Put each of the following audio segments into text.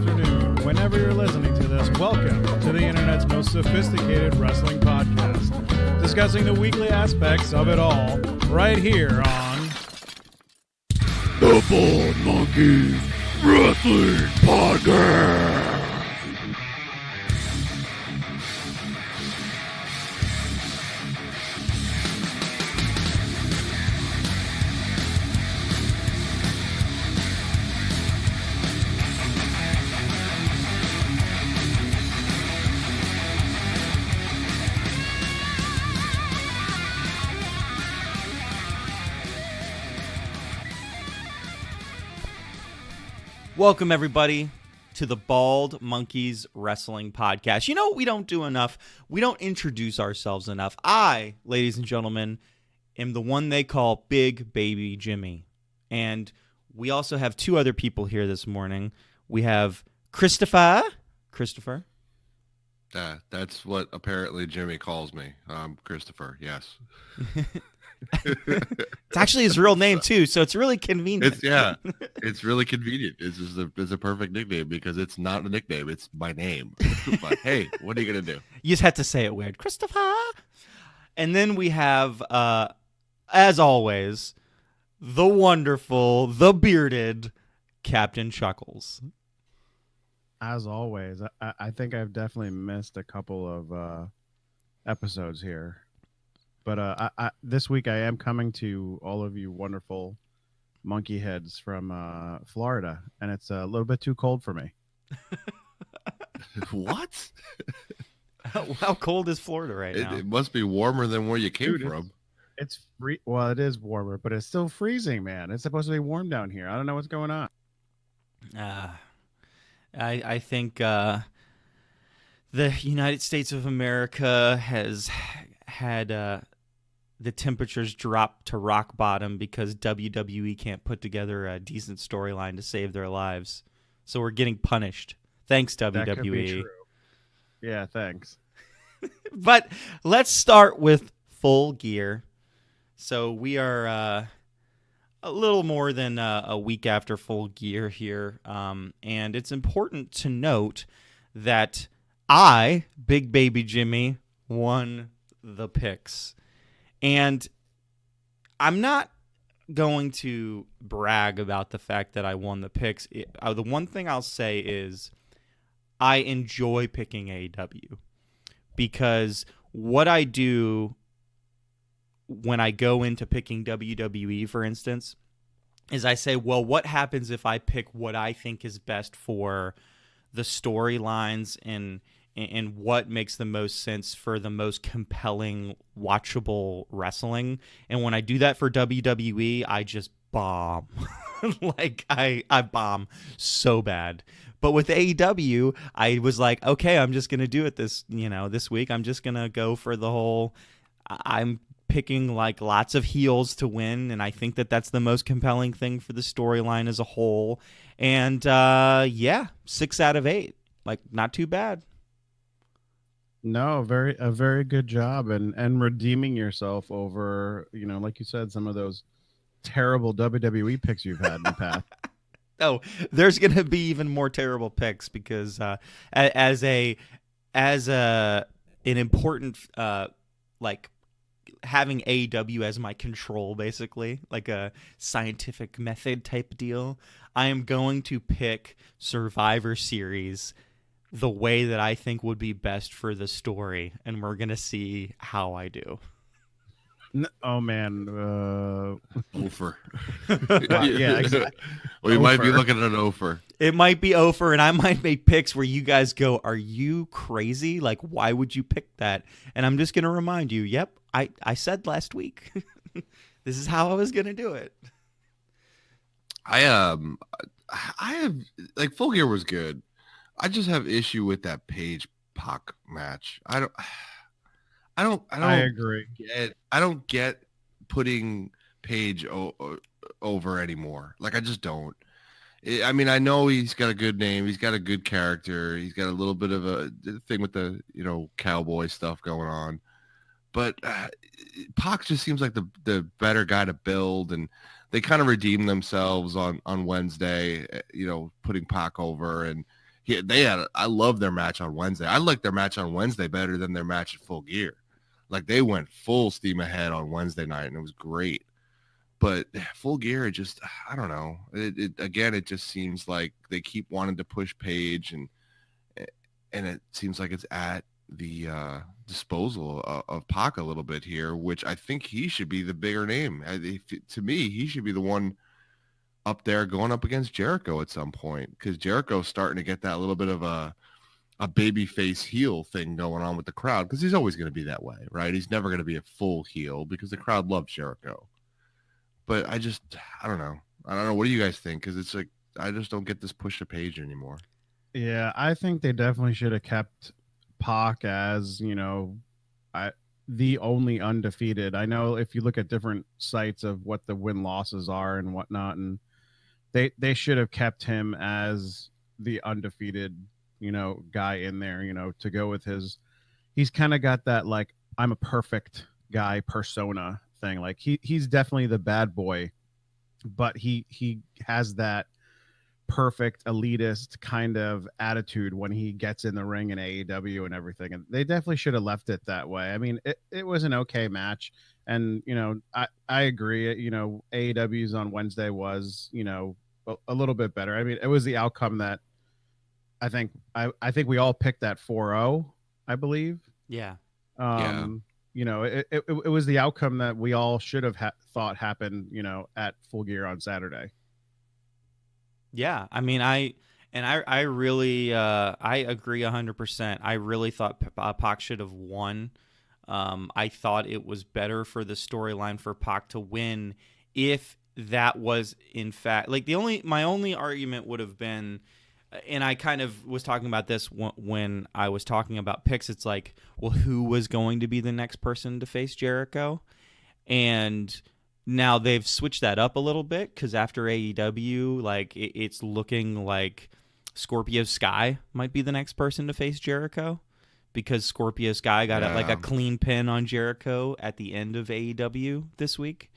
afternoon, whenever you're listening to this, welcome to the internet's most sophisticated wrestling podcast, discussing the weekly aspects of it all, right here on The Bald Monkey Wrestling Podcast. Welcome, everybody, to the Bald Monkeys Wrestling Podcast. You know what we don't do enough? We don't introduce ourselves enough. I, ladies and gentlemen, am the one they call Big Baby Jimmy. And we also have two other people here this morning. We have Christopher. Christopher? That's what apparently Jimmy calls me. Christopher, yes. It's actually his real name, too, so it's really convenient. It's really convenient. It's a perfect nickname because it's not a nickname. It's my name. But hey, what are you going to do? You just had to say it weird. Christopher! And then we have, as always, the wonderful, the bearded Captain Chuckles. As always, I think I've definitely missed a couple of episodes here. But this week I am coming to all of you wonderful monkey heads from Florida, and it's a little bit too cold for me. What? How cold is Florida right now? It must be warmer than where you came Dude, from. It's well, it is warmer, but it's still freezing, man. It's supposed to be warm down here. I don't know what's going on. I think the United States of America has had the temperatures drop to rock bottom because WWE can't put together a decent storyline to save their lives. So we're getting punished. Thanks, WWE. That could be true. Yeah, thanks. But let's start with Full Gear. So we are a little more than a week after Full Gear here. And it's important to note that I, Big Baby Jimmy, won the picks. And I'm not going to brag about the fact that I won the picks. The one thing I'll say is I enjoy picking AEW because what I do when I go into picking WWE, for instance, is I say, well, what happens if I pick what I think is best for the storylines and what makes the most sense for the most compelling, watchable wrestling. And when I do that for WWE, I just bomb. Like, I bomb so bad. But with AEW, I was like, okay, I'm just going to do it this week. I'm just going to go for the whole, I'm picking like lots of heels to win, and I think that that's the most compelling thing for the storyline as a whole. And 6 out of 8. Like, not too bad. No, a very good job and redeeming yourself over, like you said, some of those terrible WWE picks you've had in the past. Oh, there's going to be even more terrible picks because as an important like having AEW as my control, basically, like a scientific method type deal, I am going to pick Survivor Series the way that I think would be best for the story, and we're gonna see how I do. Oh man, Ofer. Yeah, exactly. Well, you might be looking at an Ofer. It might be Ofer, and I might make picks where you guys go, "Are you crazy? Like, why would you pick that?" And I'm just gonna remind you, "Yep, I said last week, this is how I was gonna do it." I have like Full Gear was good. I just have issue with that Paige Pac match. I agree. I don't get putting Paige over anymore. Like, I just don't. I mean, I know he's got a good name. He's got a good character. He's got a little bit of a thing with the, cowboy stuff going on. But Pac just seems like the better guy to build, and they kind of redeemed themselves on Wednesday, putting Pac over, and I love their match on Wednesday. I like their match on Wednesday better than their match at Full Gear. Like they went full steam ahead on Wednesday night and it was great. But Full Gear, I don't know. It just seems like they keep wanting to push Page, and it seems like it's at the disposal of Pac a little bit here, which I think he should be the bigger name. To me, he should be the one up there going up against Jericho at some point, because Jericho's starting to get that little bit of a baby face heel thing going on with the crowd, because he's always going to be that way, right? He's never going to be a full heel because the crowd loves Jericho. But I don't know. I don't know. What do you guys think? Because it's like, I just don't get this push to Page anymore. Yeah, I think they definitely should have kept Pac as, the only undefeated. I know if you look at different sites of what the win losses are and whatnot, and they should have kept him as the undefeated, guy in there, to go with he's kind of got that, like, I'm a perfect guy persona thing. Like he's definitely the bad boy, but he has that perfect elitist kind of attitude when he gets in the ring in AEW and everything. And they definitely should have left it that way. I mean, it was an okay match. And, I agree, AEW's on Wednesday was, a little bit better. I mean, it was the outcome that I think we all picked that 4-0, I believe. Yeah. It was the outcome that we all should have thought happened, at Full Gear on Saturday. Yeah, I mean, I really I agree 100%. I really thought Pac should have won. I thought it was better for the storyline for Pac to win if that was in fact, like, my only argument would have been, and I kind of was talking about this when I was talking about picks. It's like, well, who was going to be the next person to face Jericho? And now they've switched that up a little bit, because after AEW, like, it's looking like Scorpio Sky might be the next person to face Jericho, because Scorpio Sky got a clean pin on Jericho at the end of AEW this week,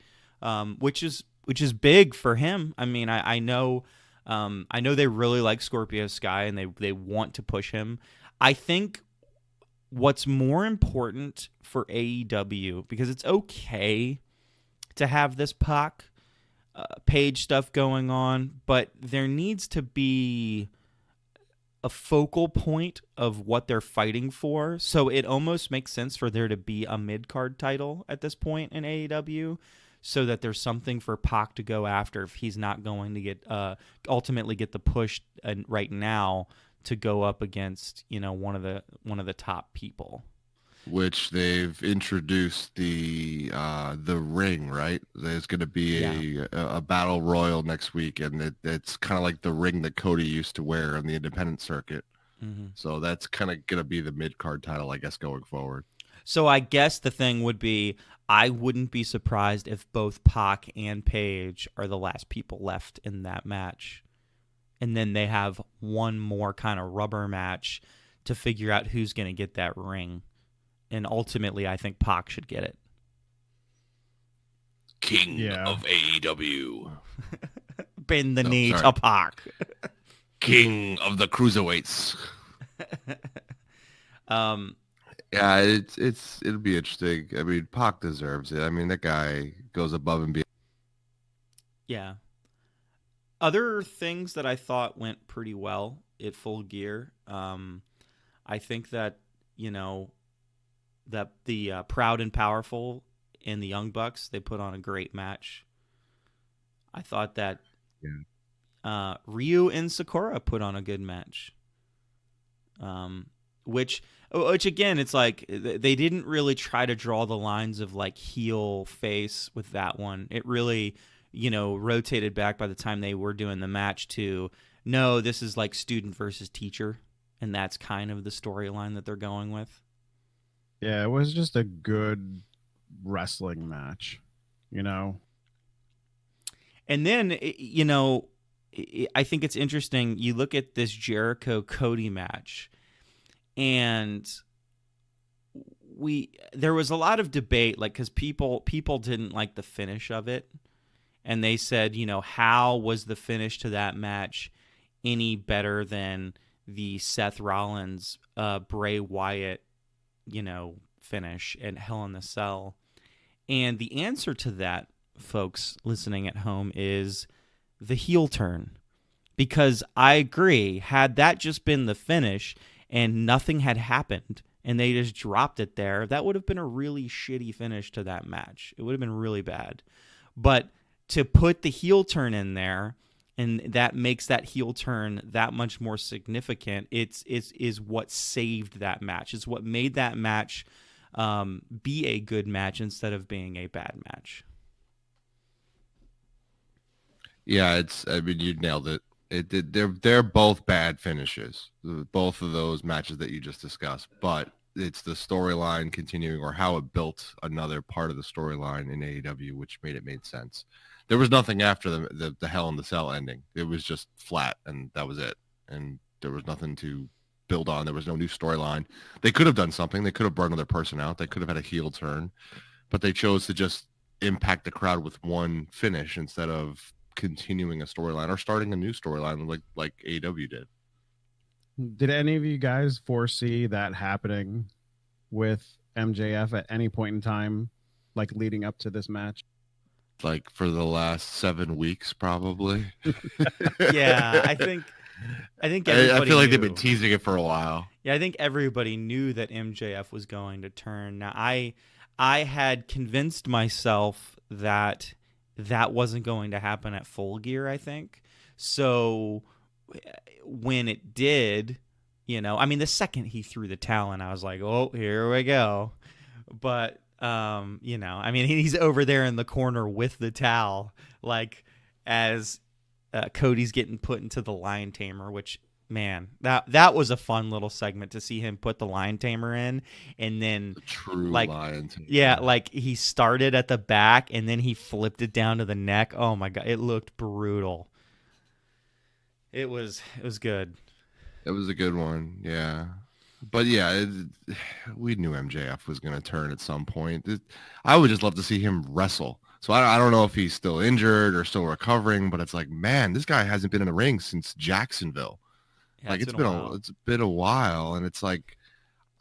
which is big for him. I mean, I know they really like Scorpio Sky and they want to push him. I think what's more important for AEW, because it's okay to have this Pac Page stuff going on, but there needs to be a focal point of what they're fighting for. So it almost makes sense for there to be a mid-card title at this point in AEW, so that there's something for Pac to go after if he's not going to get ultimately get the push right now to go up against, one of the top people. Which they've introduced the ring, right? There's going to be a battle royal next week, and it's kind of like the ring that Cody used to wear on the independent circuit. Mm-hmm. So that's kind of going to be the mid-card title, I guess, going forward. So I guess the thing would be, I wouldn't be surprised if both Pac and Page are the last people left in that match. And then they have one more kind of rubber match to figure out who's going to get that ring. And ultimately, I think Pac should get it. King of AEW. Bend the knee to Pac. King of the cruiserweights. Yeah, it'll be interesting. I mean, Pac deserves it. I mean, that guy goes above and beyond. Yeah. Other things that I thought went pretty well at Full Gear. I think that, that the Proud and Powerful and the Young Bucks, they put on a great match. I thought that Ryu and Sakura put on a good match. Which again, it's like they didn't really try to draw the lines of like heel face with that one. It really, rotated back by the time they were doing the match to, no, this is like student versus teacher. And that's kind of the storyline that they're going with. Yeah, it was just a good wrestling match, And then, I think it's interesting. You look at this Jericho-Cody match, and there was a lot of debate, like, because people didn't like the finish of it, and they said, how was the finish to that match any better than the Seth Rollins, Bray Wyatt, finish at Hell in the Cell. And the answer to that, folks listening at home, is the heel turn. Because I agree, had that just been the finish and nothing had happened and they just dropped it there, that would have been a really shitty finish to that match. It would have been really bad. But to put the heel turn in there, and that makes that heel turn that much more significant, is what saved that match. It's what made that match be a good match instead of being a bad match. Yeah, I mean, you nailed it. They're both bad finishes, both of those matches that you just discussed. But it's the storyline continuing, or how it built another part of the storyline in AEW, which made sense. There was nothing after the Hell in the Cell ending. It was just flat, and that was it. And there was nothing to build on. There was no new storyline. They could have done something. They could have brought another person out. They could have had a heel turn, but they chose to just impact the crowd with one finish instead of continuing a storyline or starting a new storyline like AEW did. Did any of you guys foresee that happening with MJF at any point in time, like leading up to this match? Like for the last 7 weeks, probably. Yeah, I think I everybody feel like knew. they've been teasing it for a while. Yeah, I think everybody knew that MJF was going to turn. Now, I had convinced myself that wasn't going to happen at Full Gear, I think. So when it did, I mean, the second he threw the towel in, I was like, oh, here we go. But, I mean, he's over there in the corner with the towel, like as Cody's getting put into the lion tamer, which, man, that was a fun little segment to see him put the lion tamer in, and then The true like lion tamer. yeah, like he started at the back and then he flipped it down to the neck. Oh my god, it looked brutal. It was good. It was a good one, yeah. But yeah, we knew MJF was going to turn at some point. I would just love to see him wrestle. So I don't know if he's still injured or still recovering, but it's like, man, this guy hasn't been in the ring since Jacksonville. Yeah, Like it's while. been a while, and it's like,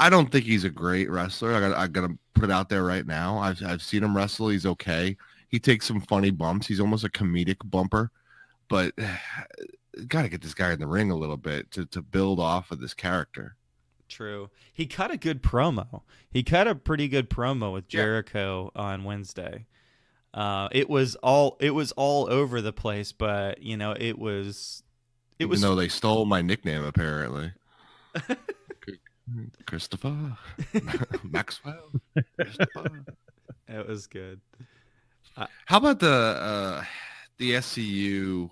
I don't think he's a great wrestler. I gotta put it out there right now. I've seen him wrestle. He's okay. He takes some funny bumps. He's almost a comedic bumper, but got to get this guy in the ring a little bit to build off of this character. True. He cut a good promo. He cut a pretty good promo with Jericho on Wednesday. It was all over the place, but it was. Even though they stole my nickname, apparently. Christopher Maxwell. Christopher. It was good. How about the SCU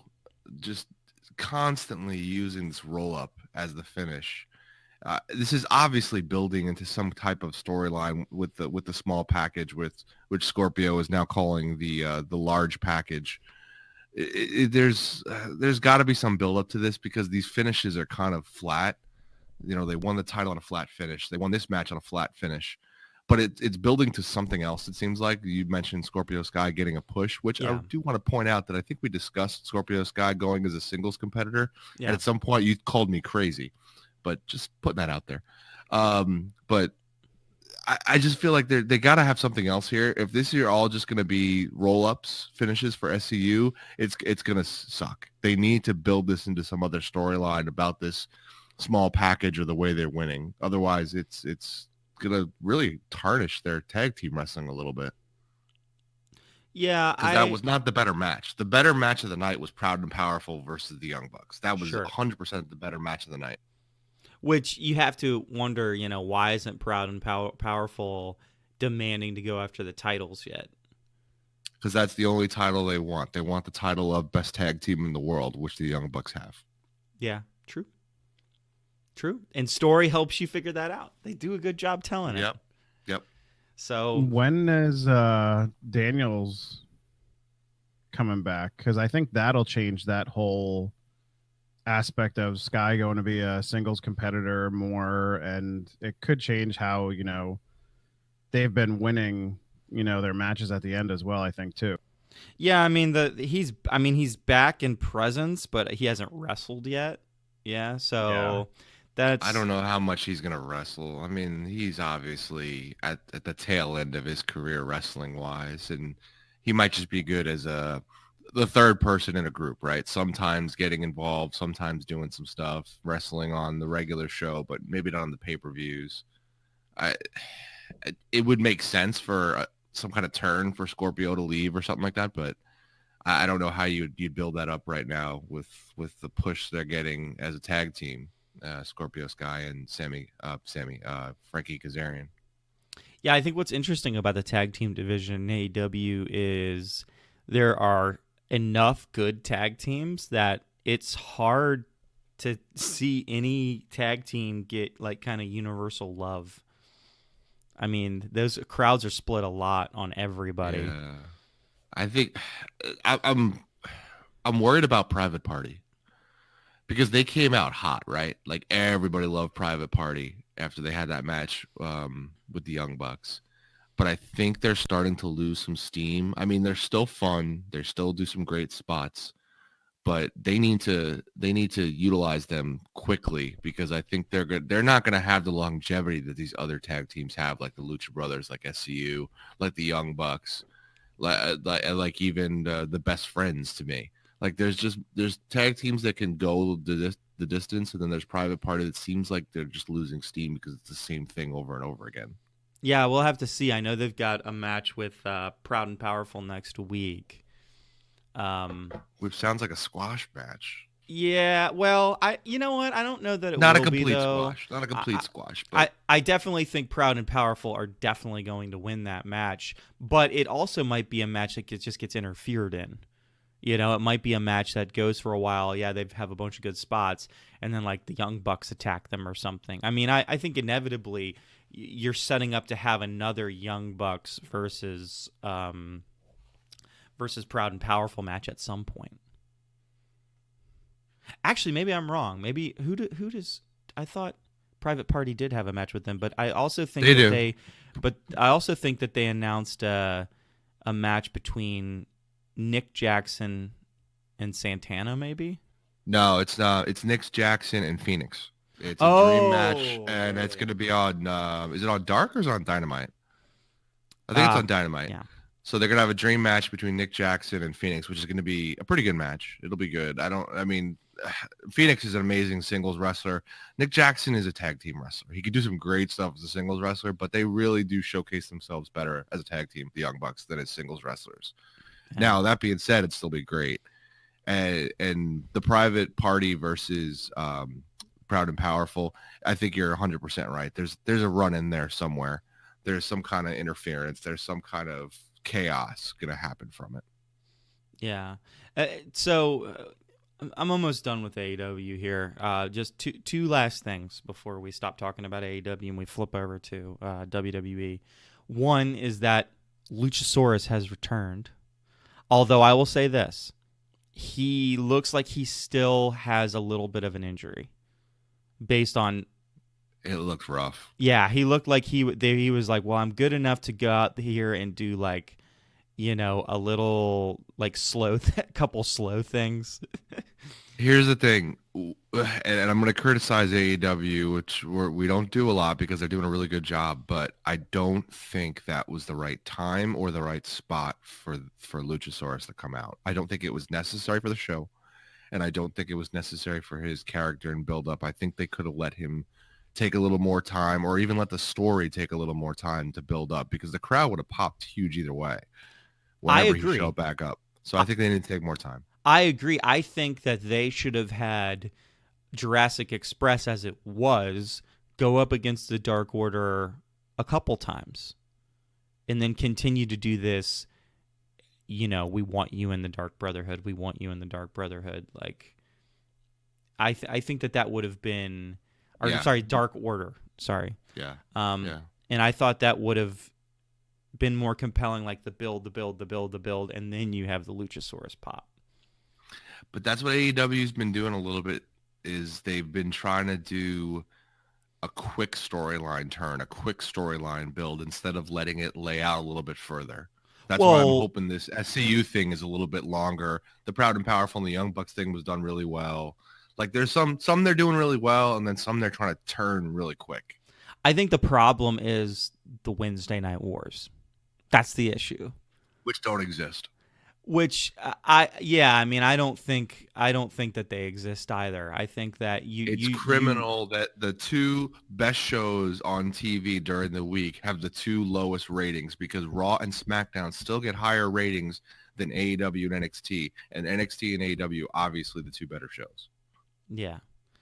just constantly using this roll up as the finish? This is obviously building into some type of storyline with the small package, which Scorpio is now calling the large package. There's got to be some build up to this, because these finishes are kind of flat. They won the title on a flat finish. They won this match on a flat finish, but it's building to something else. It seems like you mentioned Scorpio Sky getting a push, which I do want to point out that I think we discussed Scorpio Sky going as a singles competitor. Yeah. And at some point you called me crazy, but just putting that out there. But I just feel like they got to have something else here. If this year all just going to be roll-ups finishes for SCU, it's going to suck. They need to build this into some other storyline about this small package or the way they're winning. Otherwise, it's going to really tarnish their tag team wrestling a little bit. Yeah, that was not the better match. The better match of the night was Proud and Powerful versus the Young Bucks. That was 100% the better match of the night. Which you have to wonder, why isn't Proud and Powerful demanding to go after the titles yet? Because that's the only title they want. They want the title of best tag team in the world, which the Young Bucks have. Yeah, true. And story helps you figure that out. They do a good job telling it. Yep. So when is Daniels coming back? Because I think that'll change that whole aspect of Sky going to be a singles competitor more, and it could change how they've been winning their matches at the end as well, I think too. Yeah, I mean he's back in presence, but he hasn't wrestled yet. Yeah, so that's I don't know how much he's gonna wrestle. I mean, he's obviously at the tail end of his career wrestling wise, and he might just be good as the third person in a group, right? Sometimes getting involved, sometimes doing some stuff, wrestling on the regular show, but maybe not on the pay-per-views. I it would make sense for some kind of turn for Scorpio to leave or something like that, but I don't know how you'd build that up right now with the push they're getting as a tag team, Scorpio Sky and Frankie Kazarian. Yeah, I think what's interesting about the tag team division in AEW is there are enough good tag teams that it's hard to see any tag team get like kind of universal love. I mean, those crowds are split a lot on everybody. Yeah. I think I'm worried about Private Party because they came out hot, right? Like everybody loved Private Party after they had that match with the Young Bucks. But I think they're starting to lose some steam. I mean, they're still fun. They still do some great spots, but they need to utilize them quickly because I think they're good. They're not going to have the longevity that these other tag teams have, like the Lucha Brothers, like SCU, like the Young Bucks, like even the Best Friends to me. Like there's tag teams that can go the distance, and then there's Private Party that seems like they're just losing steam because it's the same thing over and over again. Yeah, we'll have to see. I know they've got a match with Proud and Powerful next week. Which sounds like a squash match. Yeah, well, you know what? I don't know that it Not will a complete be, though. squash. Not a complete squash. But I definitely think Proud and Powerful are definitely going to win that match, but it also might be a match that just gets interfered in. You know, it might be a match that goes for a while. Yeah, they have a bunch of good spots, and then like the Young Bucks attack them or something. I mean, I think inevitably you're setting up to have another Young Bucks versus Proud and Powerful match at some point. Actually, maybe I'm wrong. Maybe who does I thought Private Party did have a match with them, but I also think I also think that they announced a match between Nick Jackson and Santana, maybe? No, it's not. It's Nick Jackson and Phoenix. It's a dream match, and it's going to be on. Is it on Dark or is it on Dynamite? I think it's on Dynamite. Yeah. So they're going to have a dream match between Nick Jackson and Phoenix, which is going to be a pretty good match. It'll be good. I mean, Phoenix is an amazing singles wrestler. Nick Jackson is a tag team wrestler. He could do some great stuff as a singles wrestler, but they really do showcase themselves better as a tag team, the Young Bucks, than as singles wrestlers. Yeah. Now, that being said, it'd still be great. And the Private Party versus Proud and Powerful, I think you're 100% right. There's a run in there somewhere. There's some kind of interference. There's some kind of chaos going to happen from it. Yeah. So I'm almost done with AEW here. Just two last things before we stop talking about AEW and we flip over to WWE. One is that Luchasaurus has returned. Although I will say this, he looks like he still has a little bit of an injury based on... It looked rough. Yeah, he looked like he was like, well, I'm good enough to go out here and do like, you know, a little like couple slow things. Here's the thing, and I'm going to criticize AEW, which we don't do a lot because they're doing a really good job, but I don't think that was the right time or the right spot for Luchasaurus to come out. I don't think it was necessary for the show, and I don't think it was necessary for his character and build up. I think they could have let him take a little more time, or even let the story take a little more time to build up, because the crowd would have popped huge either way whenever he showed back up. So I think they need to take more time. I agree. I think that they should have had Jurassic Express, as it was, go up against the Dark Order a couple times and then continue to do this, you know, we want you in the Dark Brotherhood. We want you in the Dark Brotherhood. Like, I think that would have been... Or, yeah. Sorry, Dark Order. Sorry. Yeah. And I thought that would have been more compelling, like the build, and then you have the Luchasaurus pop. But that's what AEW's been doing a little bit, is they've been trying to do a quick storyline turn, a quick storyline build, instead of letting it lay out a little bit further. That's why I'm hoping this SCU thing is a little bit longer. The Proud and Powerful and the Young Bucks thing was done really well. Like there's some they're doing really well, and then some they're trying to turn really quick. I think the problem is the Wednesday Night Wars. That's the issue. Which don't exist. Which I mean, I don't think that they exist either. I think that it's criminal that the two best shows on TV during the week have the two lowest ratings, because Raw and SmackDown still get higher ratings than AEW and NXT, and NXT and AEW obviously the two better shows. Yeah.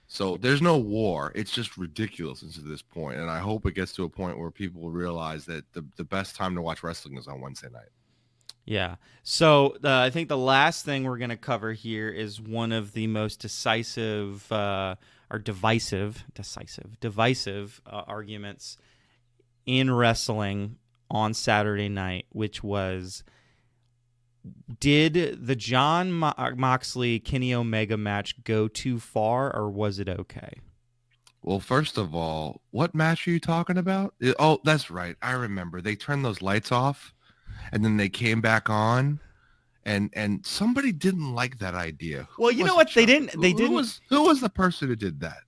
So there's no war. It's just ridiculous to this point, and I hope it gets to a point where people realize that the best time to watch wrestling is on Wednesday night. Yeah. So I think the last thing we're going to cover here is one of the most divisive arguments in wrestling on Saturday night, which was, did the Jon Moxley Kenny Omega match go too far, or was it okay? Well, first of all, what match are you talking about? Oh, that's right. I remember. They turned those lights off, and then they came back on, and somebody didn't like that idea. Well, you know what? They didn't. Who was the person who did that?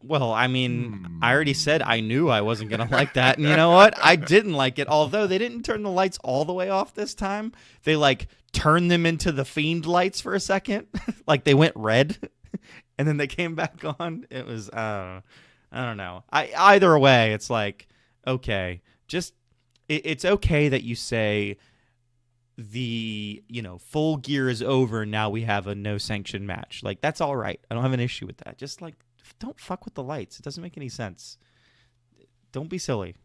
Well, I mean, I already said I knew I wasn't going to like that. And you know what? I didn't like it. Although they didn't turn the lights all the way off this time. They turned them into the Fiend lights for a second. Like they went red and then they came back on. It was, I don't know. Either way, it's like, okay, just, it's okay that you say the, Full Gear is over. Now we have a no sanction match. Like, that's all right. I don't have an issue with that. Just don't fuck with the lights. It doesn't make any sense. Don't be silly.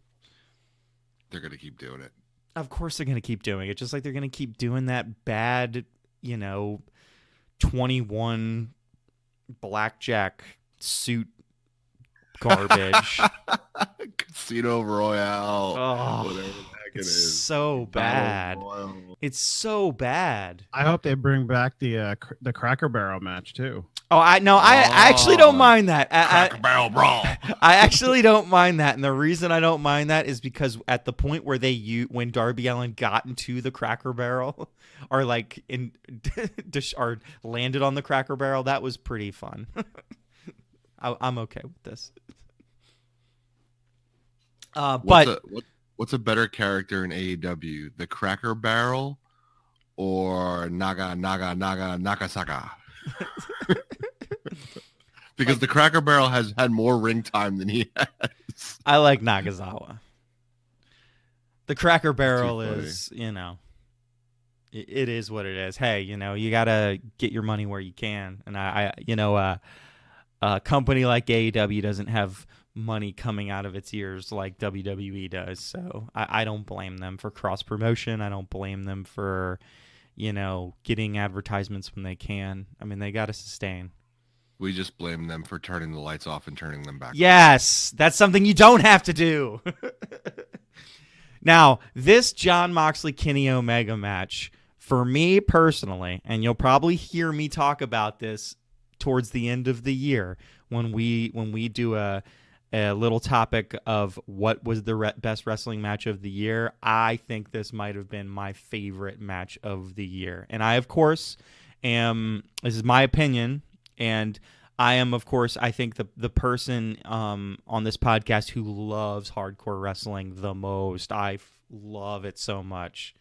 They're going to keep doing it. Of course they're going to keep doing it. Just like they're going to keep doing that bad, 21 blackjack suit garbage. Casino Royale. Oh, whatever the heck it it's is. so bad. It's so bad. I hope they bring back the Cracker Barrel match too. Oh, I actually don't mind that. Cracker Barrel Brawl. I actually don't mind that, and the reason I don't mind that is because at the point where when Darby Allin got into the Cracker Barrel, or or landed on the Cracker Barrel, that was pretty fun. I'm okay with this. What's a better character in AEW, the Cracker Barrel or Nagasaka? Because the Cracker Barrel has had more ring time than he has. I like Nagasawa. The Cracker Barrel is, it is what it is. Hey, you gotta get your money where you can, and a company like AEW doesn't have money coming out of its ears like WWE does, so I don't blame them for cross promotion. I don't blame them for getting advertisements when they can. I mean, they got to sustain. We just blame them for turning the lights off and turning them back on. Yes, that's something you don't have to do. Now, this Jon Moxley Kenny Omega match, for me personally, and you'll probably hear me talk about this towards the end of the year when we do a little topic of what was the best wrestling match of the year. I think this might have been my favorite match of the year. And I, of course, this is my opinion, and I am, of course, I think the person on this podcast who loves hardcore wrestling the most. I love it so much.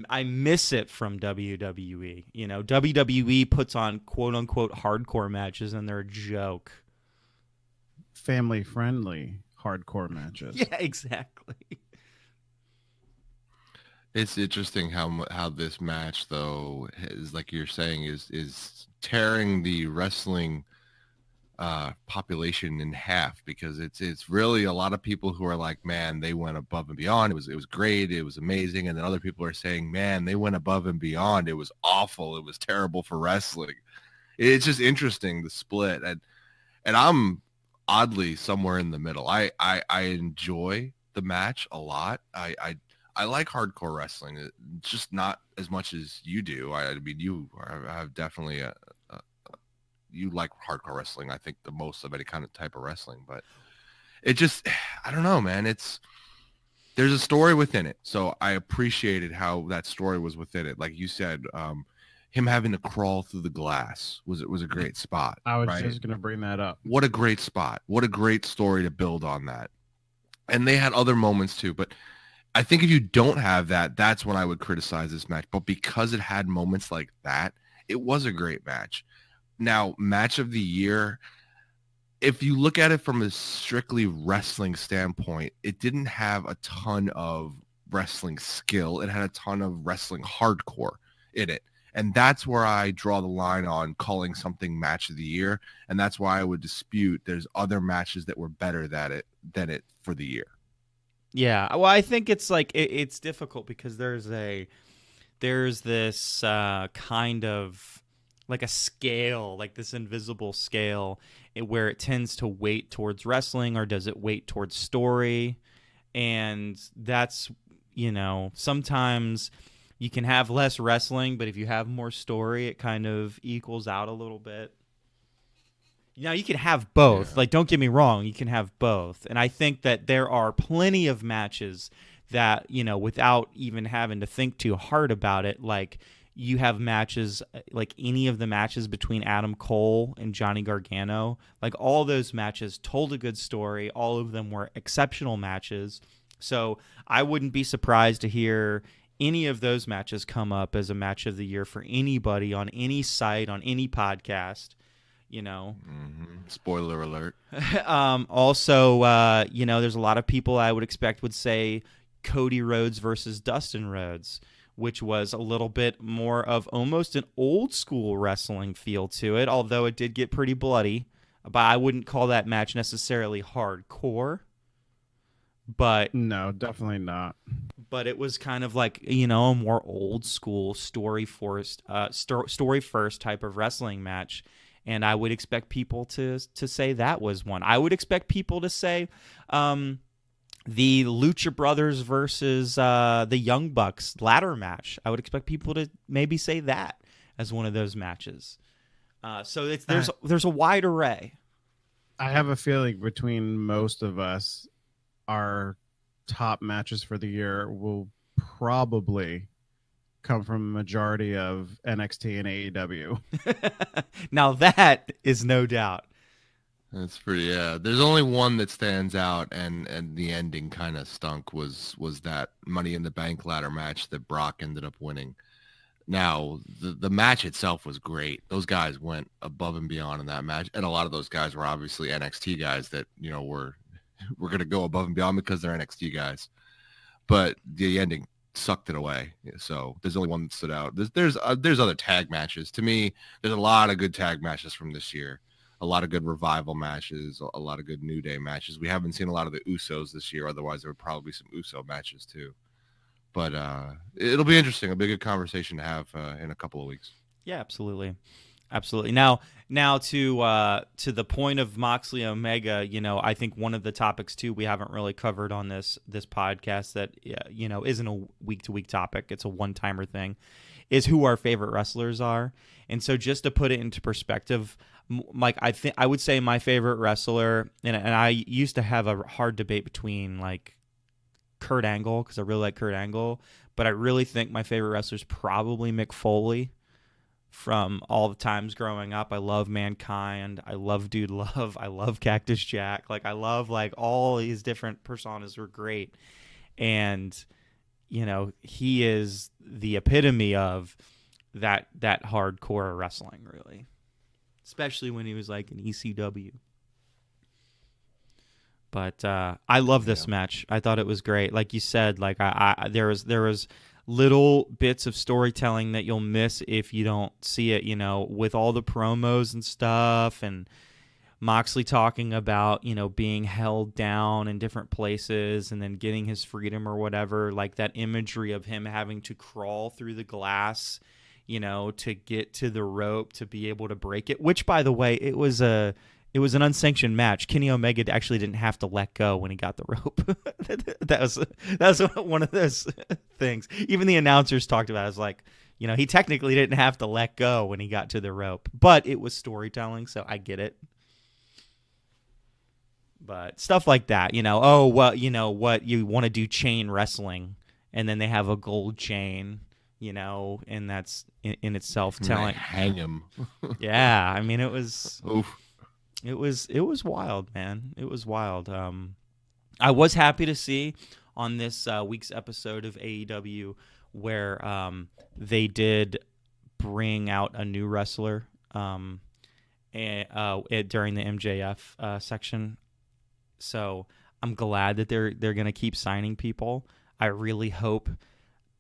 I miss it from WWE. WWE puts on quote-unquote hardcore matches, and they're a joke. Family-friendly hardcore matches. Yeah, exactly. It's interesting how this match, though, is, like you're saying, is tearing the wrestling population in half, because it's really a lot of people who are like, man, they went above and beyond. It was great. It was amazing. And then other people are saying, man, they went above and beyond. It was awful. It was terrible for wrestling. It's just interesting, the split. And I'm oddly somewhere in the middle. I enjoy the match a lot. I like hardcore wrestling. It's just not as much as you do. I mean, you have definitely you like hardcore wrestling, I think, the most of any kind of type of wrestling. But it just, I don't know, man. There's a story within it. So I appreciated how that story was within it. Like you said, him having to crawl through the glass was a great spot. I was right? just going to bring that up. What a great spot. What a great story to build on that. And they had other moments too, but I think if you don't have that, that's when I would criticize this match. But because it had moments like that, it was a great match. Now, match of the year, if you look at it from a strictly wrestling standpoint, it didn't have a ton of wrestling skill. It had a ton of wrestling hardcore in it. And that's where I draw the line on calling something match of the year. And that's why I would dispute there's other matches that were better than it for the year. Yeah. Well, I think it's like it's difficult because there's this kind of like a scale, like this invisible scale where it tends to weight towards wrestling, or does it weight towards story? And that's, sometimes you can have less wrestling, but if you have more story, it kind of equals out a little bit. Now, you can have both. Yeah. Like, don't get me wrong, you can have both. And I think that there are plenty of matches that, without even having to think too hard about it, like you have matches, like any of the matches between Adam Cole and Johnny Gargano, like all those matches told a good story. All of them were exceptional matches. So I wouldn't be surprised to hear any of those matches come up as a match of the year for anybody on any site, on any podcast, Spoiler alert. Also, there's a lot of people I would expect would say Cody Rhodes versus Dustin Rhodes, which was a little bit more of almost an old school wrestling feel to it, although it did get pretty bloody. But I wouldn't call that match necessarily hardcore. But No, definitely not. But it was kind of like, a more old school story first type of wrestling match. And I would expect people to say that was one. I would expect people to say the Lucha Brothers versus the Young Bucks ladder match. I would expect people to maybe say that as one of those matches. So there's a wide array. I have a feeling between most of us, our top matches for the year will probably come from a majority of NXT and AEW. Now that is no doubt. That's pretty, yeah. There's only one that stands out, and the ending kind of stunk was that Money in the Bank ladder match that Brock ended up winning. Now, the match itself was great. Those guys went above and beyond in that match, and a lot of those guys were obviously NXT guys that, were going to go above and beyond because they're NXT guys. But the ending sucked it away. So there's only one that stood out. There's other tag matches. To me, there's a lot of good tag matches from this year. A lot of good revival matches, a lot of good New Day matches. We haven't seen a lot of the Usos this year. Otherwise, there would probably be some Uso matches too. But it'll be interesting. It'll be a good conversation to have in a couple of weeks. Yeah, absolutely. Absolutely. Now to the point of Moxley Omega, I think one of the topics too we haven't really covered on this podcast that isn't a week to week topic. It's a one timer thing. Is who our favorite wrestlers are. And so just to put it into perspective, Mike, I would say my favorite wrestler, and I used to have a hard debate between like Kurt Angle, because I really like Kurt Angle, but I really think my favorite wrestler is probably Mick Foley. From all the times growing up, I love Mankind, I love Dude Love, I love Cactus Jack, like I love like all these different personas were great, and he is the epitome of that hardcore wrestling, really, especially when he was like in ECW. But I love this match. I thought it was great. Like you said, like there was little bits of storytelling that you'll miss if you don't see it, with all the promos and stuff, and Moxley talking about, being held down in different places and then getting his freedom or whatever, like that imagery of him having to crawl through the glass, to get to the rope to be able to break it, which, by the way, it was an unsanctioned match. Kenny Omega actually didn't have to let go when he got the rope. that was one of those things. Even the announcers talked about it. As like, he technically didn't have to let go when he got to the rope, but it was storytelling, so I get it. But stuff like that, what you want to do chain wrestling, and then they have a gold chain, and that's in itself They telling. hang him. Yeah, I mean, it was Oof. wild, man. It was wild. I was happy to see on this week's episode of AEW where they did bring out a new wrestler during the MJF section. So I'm glad that they're going to keep signing people. I really hope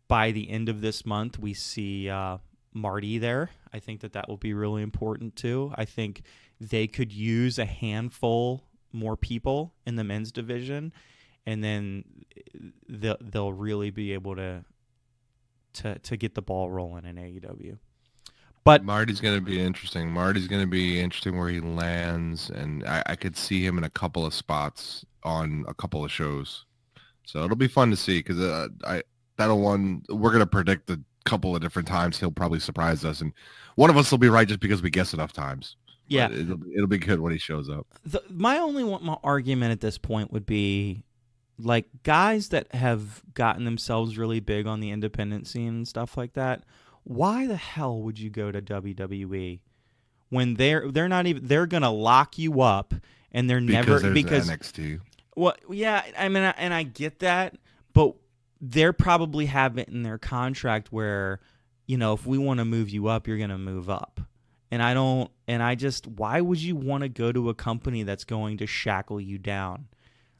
by the end of this month we see Marty there. I think that will be really important too. I think they could use a handful more people in the men's division, and then they'll really be able to get the ball rolling in AEW. But Marty's going to be interesting. Marty's going to be interesting where he lands, and I could see him in a couple of spots on a couple of shows. So it'll be fun to see because we're going to predict a couple of different times. He'll probably surprise us, and one of us will be right just because we guess enough times. Yeah, but it'll be good when he shows up. My argument at this point would be, like, guys that have gotten themselves really big on the independent scene and stuff like that. Why the hell would you go to WWE when they're not even, they're gonna lock you up and they're because never because NXT. Well, yeah, I mean, and I get that, but they're probably have it in their contract where, if we want to move you up, you're gonna move up. And why would you want to go to a company that's going to shackle you down?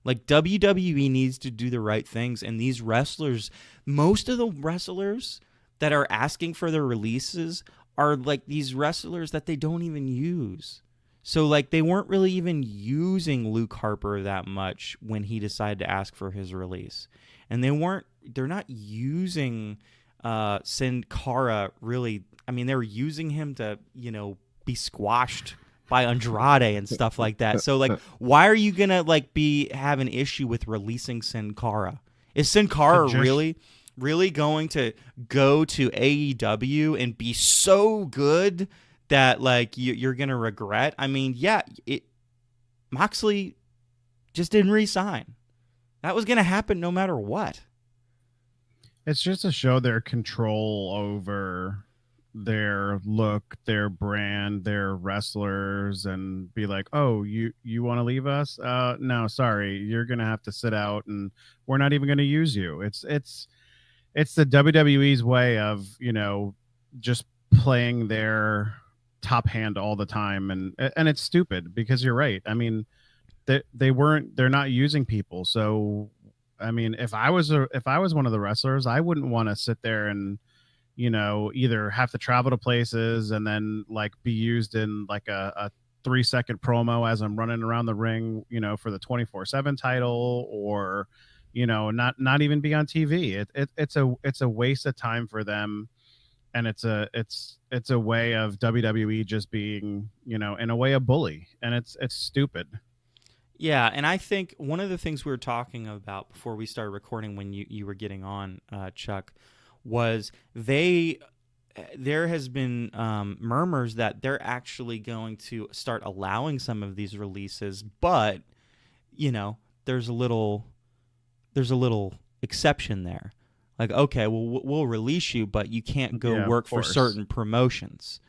Like, WWE needs to do the right things, and these wrestlers, most of the wrestlers that are asking for their releases are like these wrestlers that they don't even use. So, like, they weren't really even using Luke Harper that much when he decided to ask for his release. And they're not using Sin Cara really. I mean, they were using him to, be squashed by Andrade and stuff like that. So, like, why are you going to, like, have an issue with releasing Sin Cara? Is Sin Cara really going to go to AEW and be so good that, like, you're going to regret? I mean, yeah, Moxley just didn't re-sign. That was going to happen no matter what. It's just to show their control over their look, their brand, their wrestlers, and be like, oh, you want to leave us? No, sorry, you're gonna have to sit out, and we're not even going to use you. It's the WWE's way of just playing their top hand all the time, and it's stupid because you're right. I mean, they're not using people. So I mean, if I was one of the wrestlers, I wouldn't want to sit there and either have to travel to places and then, like, be used in like a 3-second promo as I'm running around the ring, for the 24/7 title, or not even be on TV. It's a waste of time for them, and it's a way of WWE just being, in a way, a bully, and it's stupid. Yeah, and I think one of the things we were talking about before we started recording when you were getting on, Chuck, was there has been murmurs that they're actually going to start allowing some of these releases, but there's a little exception there. Like, okay, well, we'll release you, but you can't go work for certain promotions.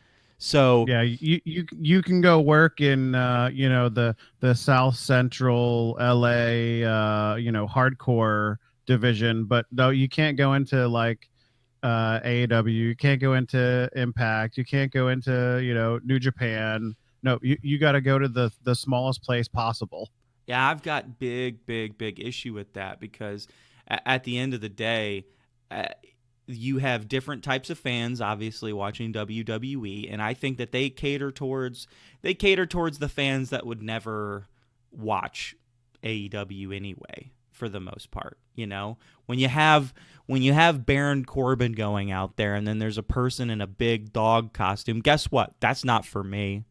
So yeah, you can go work in the South Central LA hardcore division, but no, you can't go into, like, AEW, you can't go into Impact, you can't go into New Japan. No, you got to go to the smallest place possible. Yeah, I've got big issue with that, because at the end of the day, you have different types of fans obviously watching WWE, and I think that they cater towards the fans that would never watch AEW anyway, for the most part. When you have Baron Corbin going out there, and then there's a person in a big dog costume, guess what? That's not for me.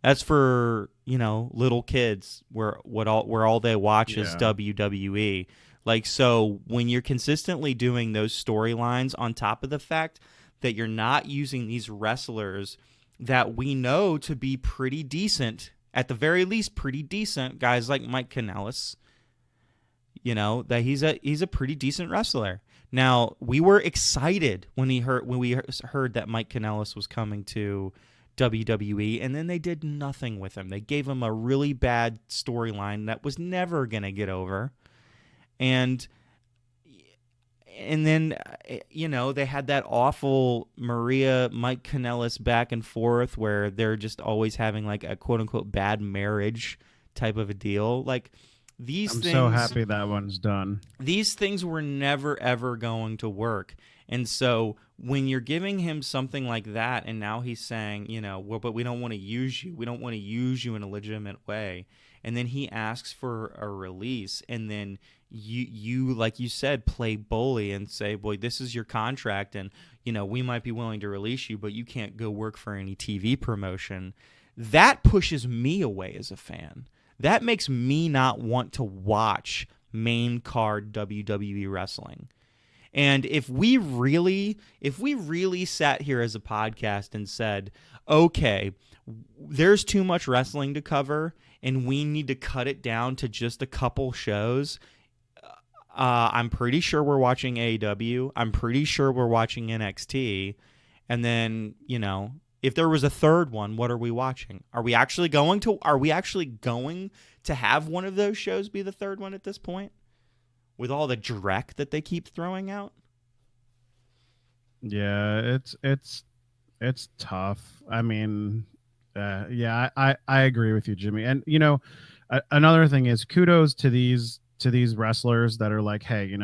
That's for, little kids where all they watch is WWE. Like, so when you're consistently doing those storylines on top of the fact that you're not using these wrestlers that we know to be pretty decent, at the very least pretty decent, guys like Mike Kanellis, that he's a pretty decent wrestler. Now, we were excited when we heard that Mike Kanellis was coming to WWE, and then they did nothing with him. They gave him a really bad storyline that was never going to get over. And then they had that awful Mike Kanellis back and forth where they're just always having like a quote unquote bad marriage type of a deal. Like these I'm things, so happy that one's done. These things were never ever going to work. And so when you're giving him something like that, and now he's saying, well, but we don't want to use you. We don't want to use you in a legitimate way. And then he asks for a release, and then you like you said, play bully and say, boy, this is your contract, and we might be willing to release you, but you can't go work for any TV promotion. That pushes me away as a fan. That makes me not want to watch main card WWE wrestling. And if we really sat here as a podcast and said, okay, there's too much wrestling to cover and we need to cut it down to just a couple shows, I'm pretty sure we're watching AEW. I'm pretty sure we're watching NXT. And then, if there was a third one, what are we watching? Are we actually going to have one of those shows be the third one at this point? With all the dreck that they keep throwing out? Yeah, it's tough. I mean, I agree with you, Jimmy. And another thing is kudos to these wrestlers that are like, hey,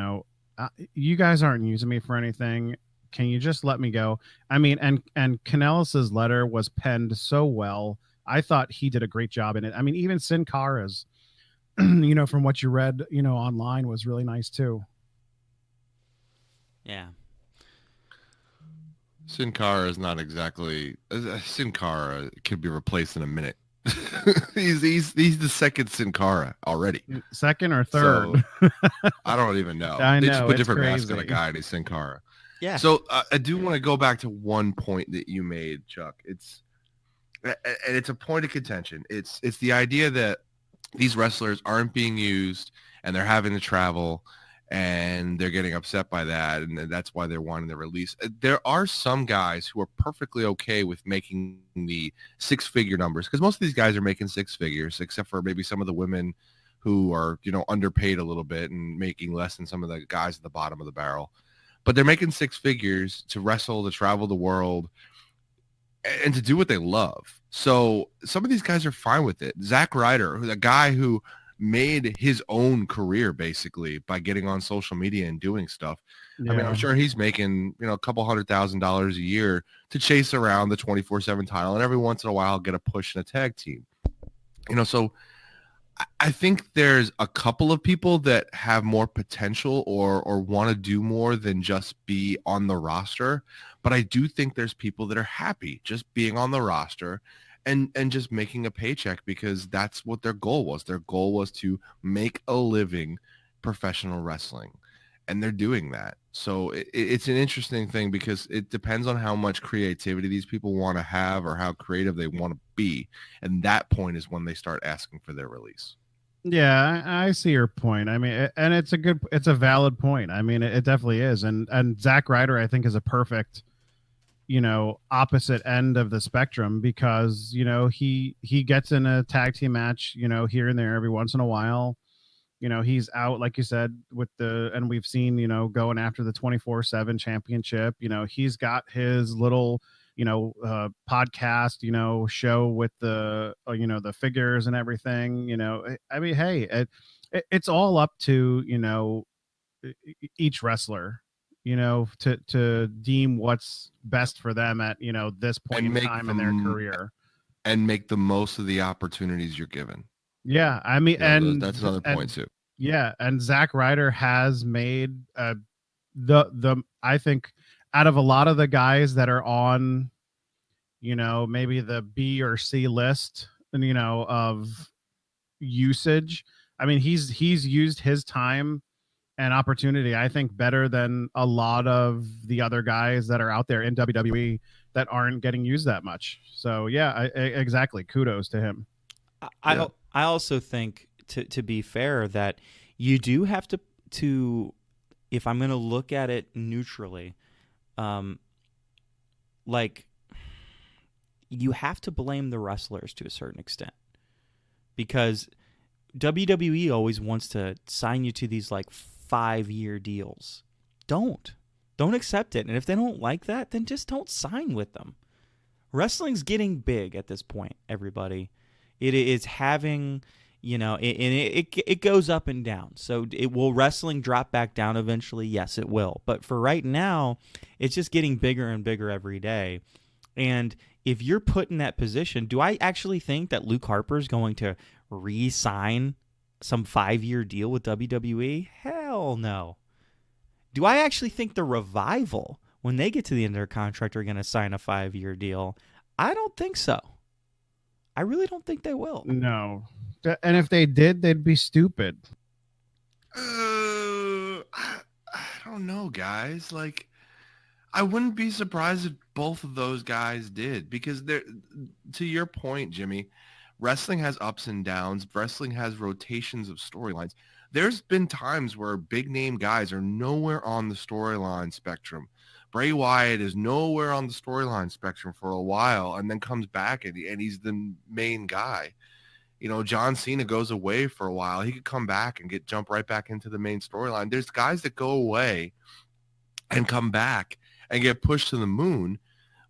you guys aren't using me for anything. Can you just let me go? I mean, and Kanellis's letter was penned so well. I thought he did a great job in it. I mean, even Sin Cara's, from what you read, online was really nice too. Yeah. Sin Cara is not exactly Sin Cara could be replaced in a minute. he's the second Sin Cara already. Second or third? So, I don't even know. I they know, just put it's different crazy. masks on a guy and he's Sin Cara. Yeah. So I do want to go back to one point that you made, Chuck. It's a point of contention. It's the idea that these wrestlers aren't being used and they're having to travel and they're getting upset by that, and that's why they're wanting the release. There are some guys who are perfectly okay with making the six-figure numbers, because most of these guys are making six figures, except for maybe some of the women who are, underpaid a little bit and making less than some of the guys at the bottom of the barrel. But they're making six figures to wrestle, to travel the world, and to do what they love. So some of these guys are fine with it. Zack Ryder, the guy who made his own career basically by getting on social media and doing stuff. Yeah. I mean, I'm sure he's making, a couple $100,000 a year to chase around the 24/7 title and every once in a while get a push in a tag team. So I think there's a couple of people that have more potential or want to do more than just be on the roster. But I do think there's people that are happy just being on the roster and just making a paycheck because that's what their goal was. Their goal was to make a living professional wrestling. And they're doing that. So it's an interesting thing because it depends on how much creativity these people want to have or how creative they want to be. And that point is when they start asking for their release. Yeah, I see your point. I mean, and it's a valid point. I mean, it definitely is. And Zack Ryder, I think, is a perfect, opposite end of the spectrum because, he gets in a tag team match, here and there every once in a while. He's out, like you said, and we've seen, going after the 24/7 championship. He's got his little, podcast, show with the, the figures and everything. I mean, hey, it's all up to, each wrestler, to deem what's best for them at, this point in time in their career. And make the most of the opportunities you're given. Yeah, I mean, and that's another point too. Yeah, and Zack Ryder has made the I think out of a lot of the guys that are on, maybe the B or C list, of usage. I mean, he's used his time and opportunity, I think, better than a lot of the other guys that are out there in WWE that aren't getting used that much. So yeah, exactly. Kudos to him. I also think, to be fair, that You do have to if I'm going to look at it neutrally, like you have to blame the wrestlers to a certain extent because WWE always wants to sign you to these like 5-year deals. Don't accept it. And if they don't like that, then just don't sign with them. Wrestling's getting big at this point, everybody. It is having, it goes up and down. So will wrestling drop back down eventually? Yes, it will. But for right now, it's just getting bigger and bigger every day. And if you're put in that position, do I actually think that Luke Harper is going to re-sign some 5-year deal with WWE? Hell no. Do I actually think the Revival, when they get to the end of their contract, are going to sign a 5-year deal? I don't think so. I really don't think they will. No. And if they did, they'd be stupid. I don't know, guys. Like, I wouldn't be surprised if both of those guys did because to your point, Jimmy, wrestling has ups and downs. Wrestling has rotations of storylines. There's been times where big name guys are nowhere on the storyline spectrum. Bray Wyatt is nowhere on the storyline spectrum for a while and then comes back and he's the main guy. John Cena goes away for a while. He could come back and jump right back into the main storyline. There's guys that go away and come back and get pushed to the moon.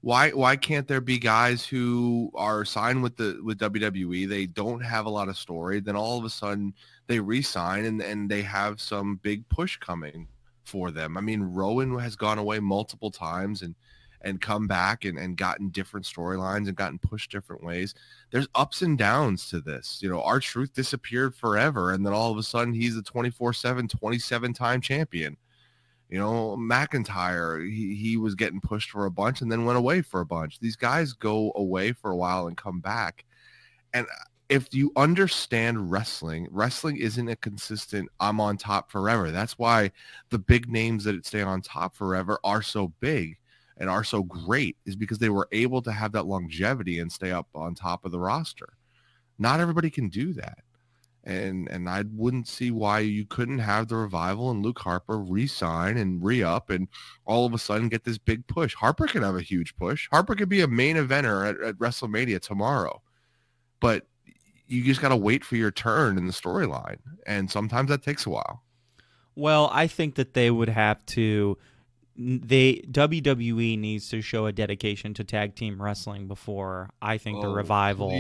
Why can't there be guys who are signed with WWE? They don't have a lot of story. Then all of a sudden they re-sign and they have some big push coming for them. I mean, Rowan has gone away multiple times and come back and gotten different storylines and gotten pushed different ways. There's ups and downs to this. R-Truth disappeared forever. And then all of a sudden he's the 24/7, 27-time champion. McIntyre, he was getting pushed for a bunch and then went away for a bunch. These guys go away for a while and come back. And if you understand wrestling isn't a consistent, I'm on top forever. That's why the big names that stay on top forever are so big and are so great, is because they were able to have that longevity and stay up on top of the roster. Not everybody can do that. And I wouldn't see why you couldn't have the Revival and Luke Harper re-sign and re-up and all of a sudden get this big push. Harper can have a huge push. Harper could be a main eventer at WrestleMania tomorrow. But you just got to wait for your turn in the storyline. And sometimes that takes a while. Well, I think that they would have to... WWE needs to show a dedication to tag team wrestling before I think the Revival...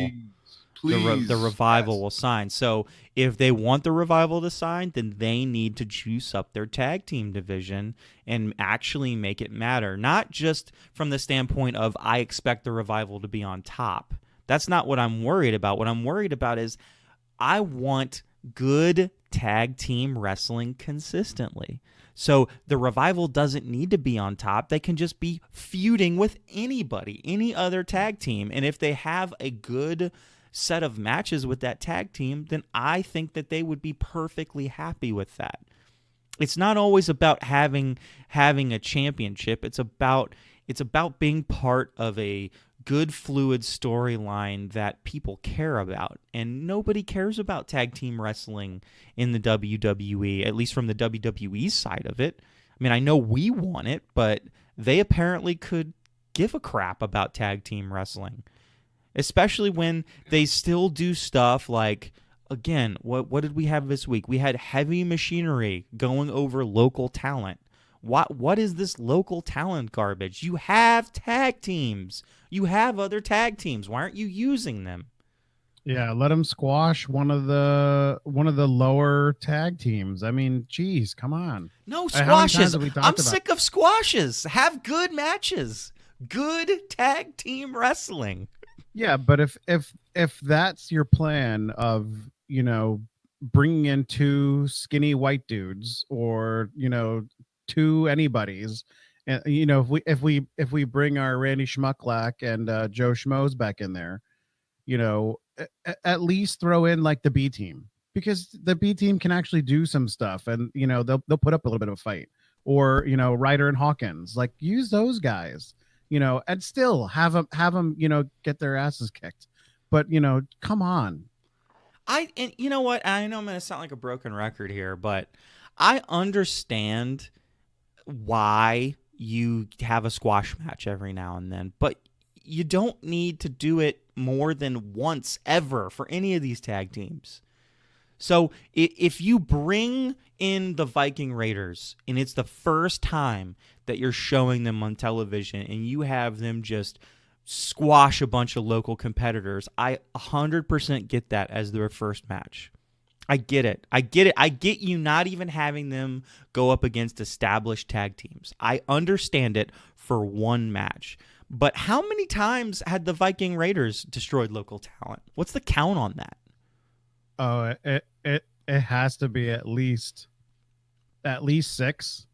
Please. The Revival Yes. will sign. So if they want the Revival to sign, then they need to juice up their tag team division and actually make it matter. Not just from the standpoint of I expect the Revival to be on top. That's not what I'm worried about. What I'm worried about is I want good tag team wrestling consistently. So the Revival doesn't need to be on top. They can just be feuding with anybody, any other tag team. And if they have a good set of matches with that tag team, then I think that they would be perfectly happy with that. It's not always about having a championship. It's about being part of a good fluid storyline that people care about. And nobody cares about tag team wrestling in the WWE, at least from the WWE side of it. I mean, I know we want it, but they apparently could give a crap about tag team wrestling. Especially when they still do stuff like, again, what did we have this week? We had Heavy Machinery going over local talent. What is this local talent garbage? You have tag teams. You have other tag teams. Why aren't you using them? Yeah, let them squash one of the lower tag teams. I mean, geez, come on. No How many times squashes. have we talked I'm about- sick of squashes. Have good matches. Good tag team wrestling. Yeah, but if that's your plan of, bringing in two skinny white dudes or, two anybody's, and if we bring our Randy Schmucklack and Joe Schmoes back in there, at least throw in like the B team, because the B team can actually do some stuff, and they'll put up a little bit of a fight, or Ryder and Hawkins, like use those guys. And still have them, get their asses kicked. But, come on. And you know what? I know I'm going to sound like a broken record here, but I understand why you have a squash match every now and then, but you don't need to do it more than once ever for any of these tag teams. So if you bring in the Viking Raiders and it's the first time that you're showing them on television and you have them just squash a bunch of local competitors, I 100% get that as their first match. I get it. I get you not even having them go up against established tag teams. I understand it for one match. But how many times had the Viking Raiders destroyed local talent? What's the count on that? Oh, it has to be at least 6,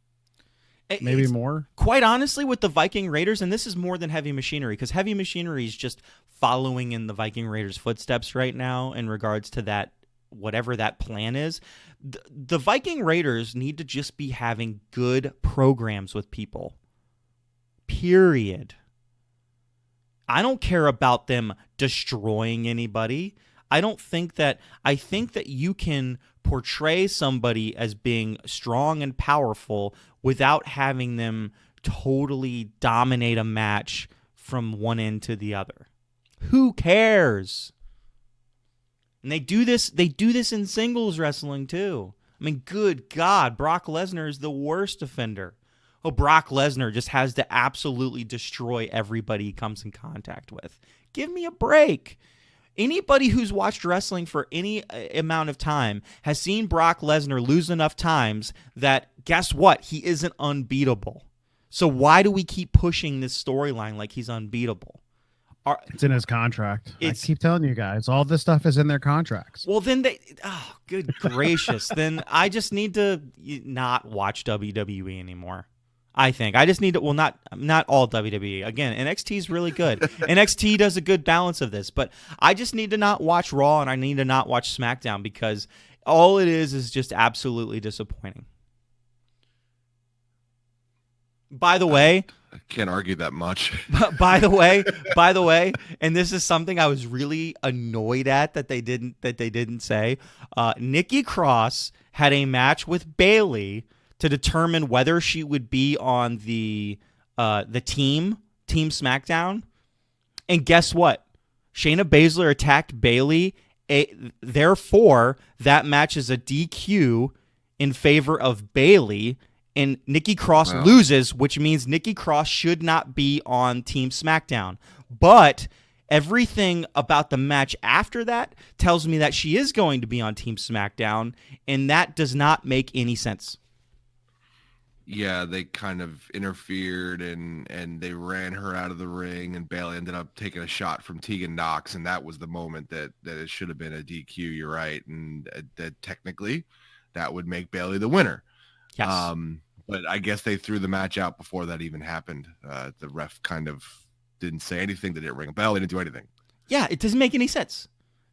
maybe more. Quite honestly, with the Viking Raiders, and this is more than Heavy Machinery, because Heavy Machinery is just following in the Viking Raiders' footsteps right now in regards to that, whatever that plan is. The Viking Raiders need to just be having good programs with people. Period. I don't care about them destroying anybody. I think that you can portray somebody as being strong and powerful without having them totally dominate a match from one end to the other. Who cares? And they do this in singles wrestling too. I mean, good God, Brock Lesnar is the worst offender. Oh, Brock Lesnar just has to absolutely destroy everybody he comes in contact with. Give me a break. Anybody who's watched wrestling for any amount of time has seen Brock Lesnar lose enough times that, guess what? He isn't unbeatable. So why do we keep pushing this storyline like he's unbeatable? It's in his contract. I keep telling you guys, all this stuff is in their contracts. Well, then good gracious. Then I just need to not watch WWE anymore. I think I just need to, not all WWE. Again, NXT is really good. NXT does a good balance of this, but I just need to not watch Raw and I need to not watch SmackDown because all it is just absolutely disappointing. By the way, I can't argue that much. By the way, and this is something I was really annoyed at that they didn't say. Nikki Cross had a match with Bayley to determine whether she would be on the Team SmackDown. And guess what? Shayna Baszler attacked Bayley. Therefore, that match is a DQ in favor of Bayley. And Nikki Cross loses, which means Nikki Cross should not be on Team SmackDown. But everything about the match after that tells me that she is going to be on Team SmackDown, and that does not make any sense. Yeah, they kind of interfered and they ran her out of the ring, and Bayley ended up taking a shot from Tegan Nox, and that was the moment that it should have been a DQ. You're right, and that technically that would make Bayley the winner. Yes. But I guess they threw the match out before that even happened. The ref kind of didn't say anything. They didn't ring a bell. They didn't do anything. Yeah, it doesn't make any sense.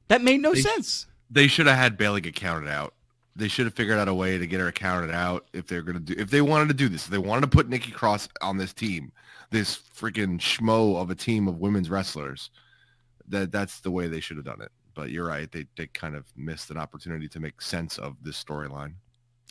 That made no sense. They should have had Bayley get counted out. They should have figured out a way to get her counted out if they wanted to do this. If they wanted to put Nikki Cross on this team, this freaking schmo of a team of women's wrestlers, that's the way they should have done it. But you're right. They kind of missed an opportunity to make sense of this storyline.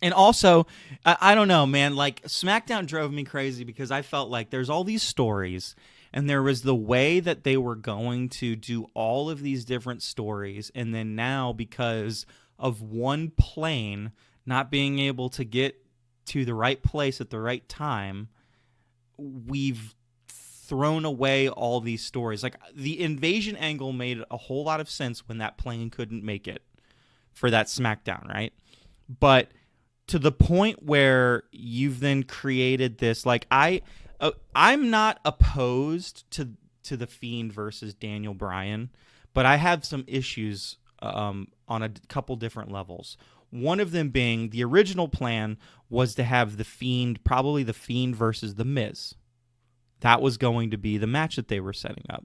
And also, I don't know, man, like SmackDown drove me crazy because I felt like there's all these stories and there was the way that they were going to do all of these different stories. And then now, because of one plane not being able to get to the right place at the right time, we've thrown away all these stories. Like the invasion angle made a whole lot of sense when that plane couldn't make it for that SmackDown, right? But to the point where you've then created this, like I'm not opposed to the Fiend versus Daniel Bryan, but I have some issues on a couple different levels. One of them being the original plan was to have the Fiend versus the Miz. That was going to be the match that they were setting up.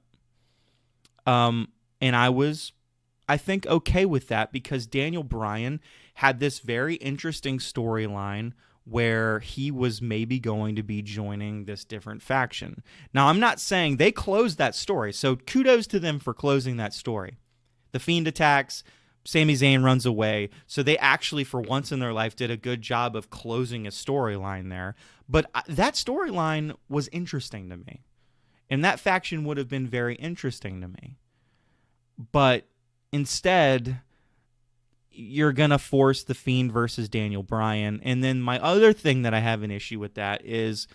And I think okay with that because Daniel Bryan had this very interesting storyline where he was maybe going to be joining this different faction. Now, I'm not saying they closed that story, so kudos to them for closing that story. The Fiend attacks, Sami Zayn runs away. So they actually, for once in their life, did a good job of closing a storyline there. But that storyline was interesting to me. And that faction would have been very interesting to me. But instead, you're going to force The Fiend versus Daniel Bryan. And then my other thing that I have an issue with that is,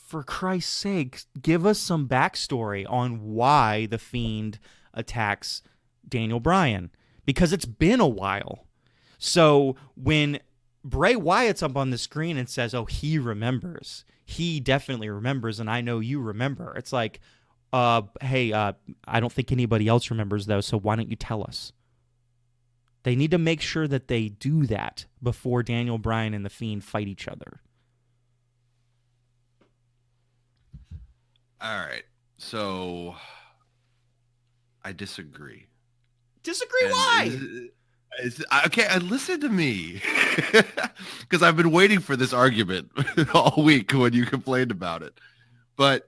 for Christ's sake, give us some backstory on why The Fiend attacks Daniel Bryan. Because it's been a while. So when Bray Wyatt's up on the screen and says, oh, he remembers. He definitely remembers, and I know you remember. It's like, hey, I don't think anybody else remembers, though, so why don't you tell us? They need to make sure that they do that before Daniel Bryan and The Fiend fight each other. All right. So I disagree. Disagree? Why? Okay, listen to me. Because I've been waiting for this argument all week when you complained about it. But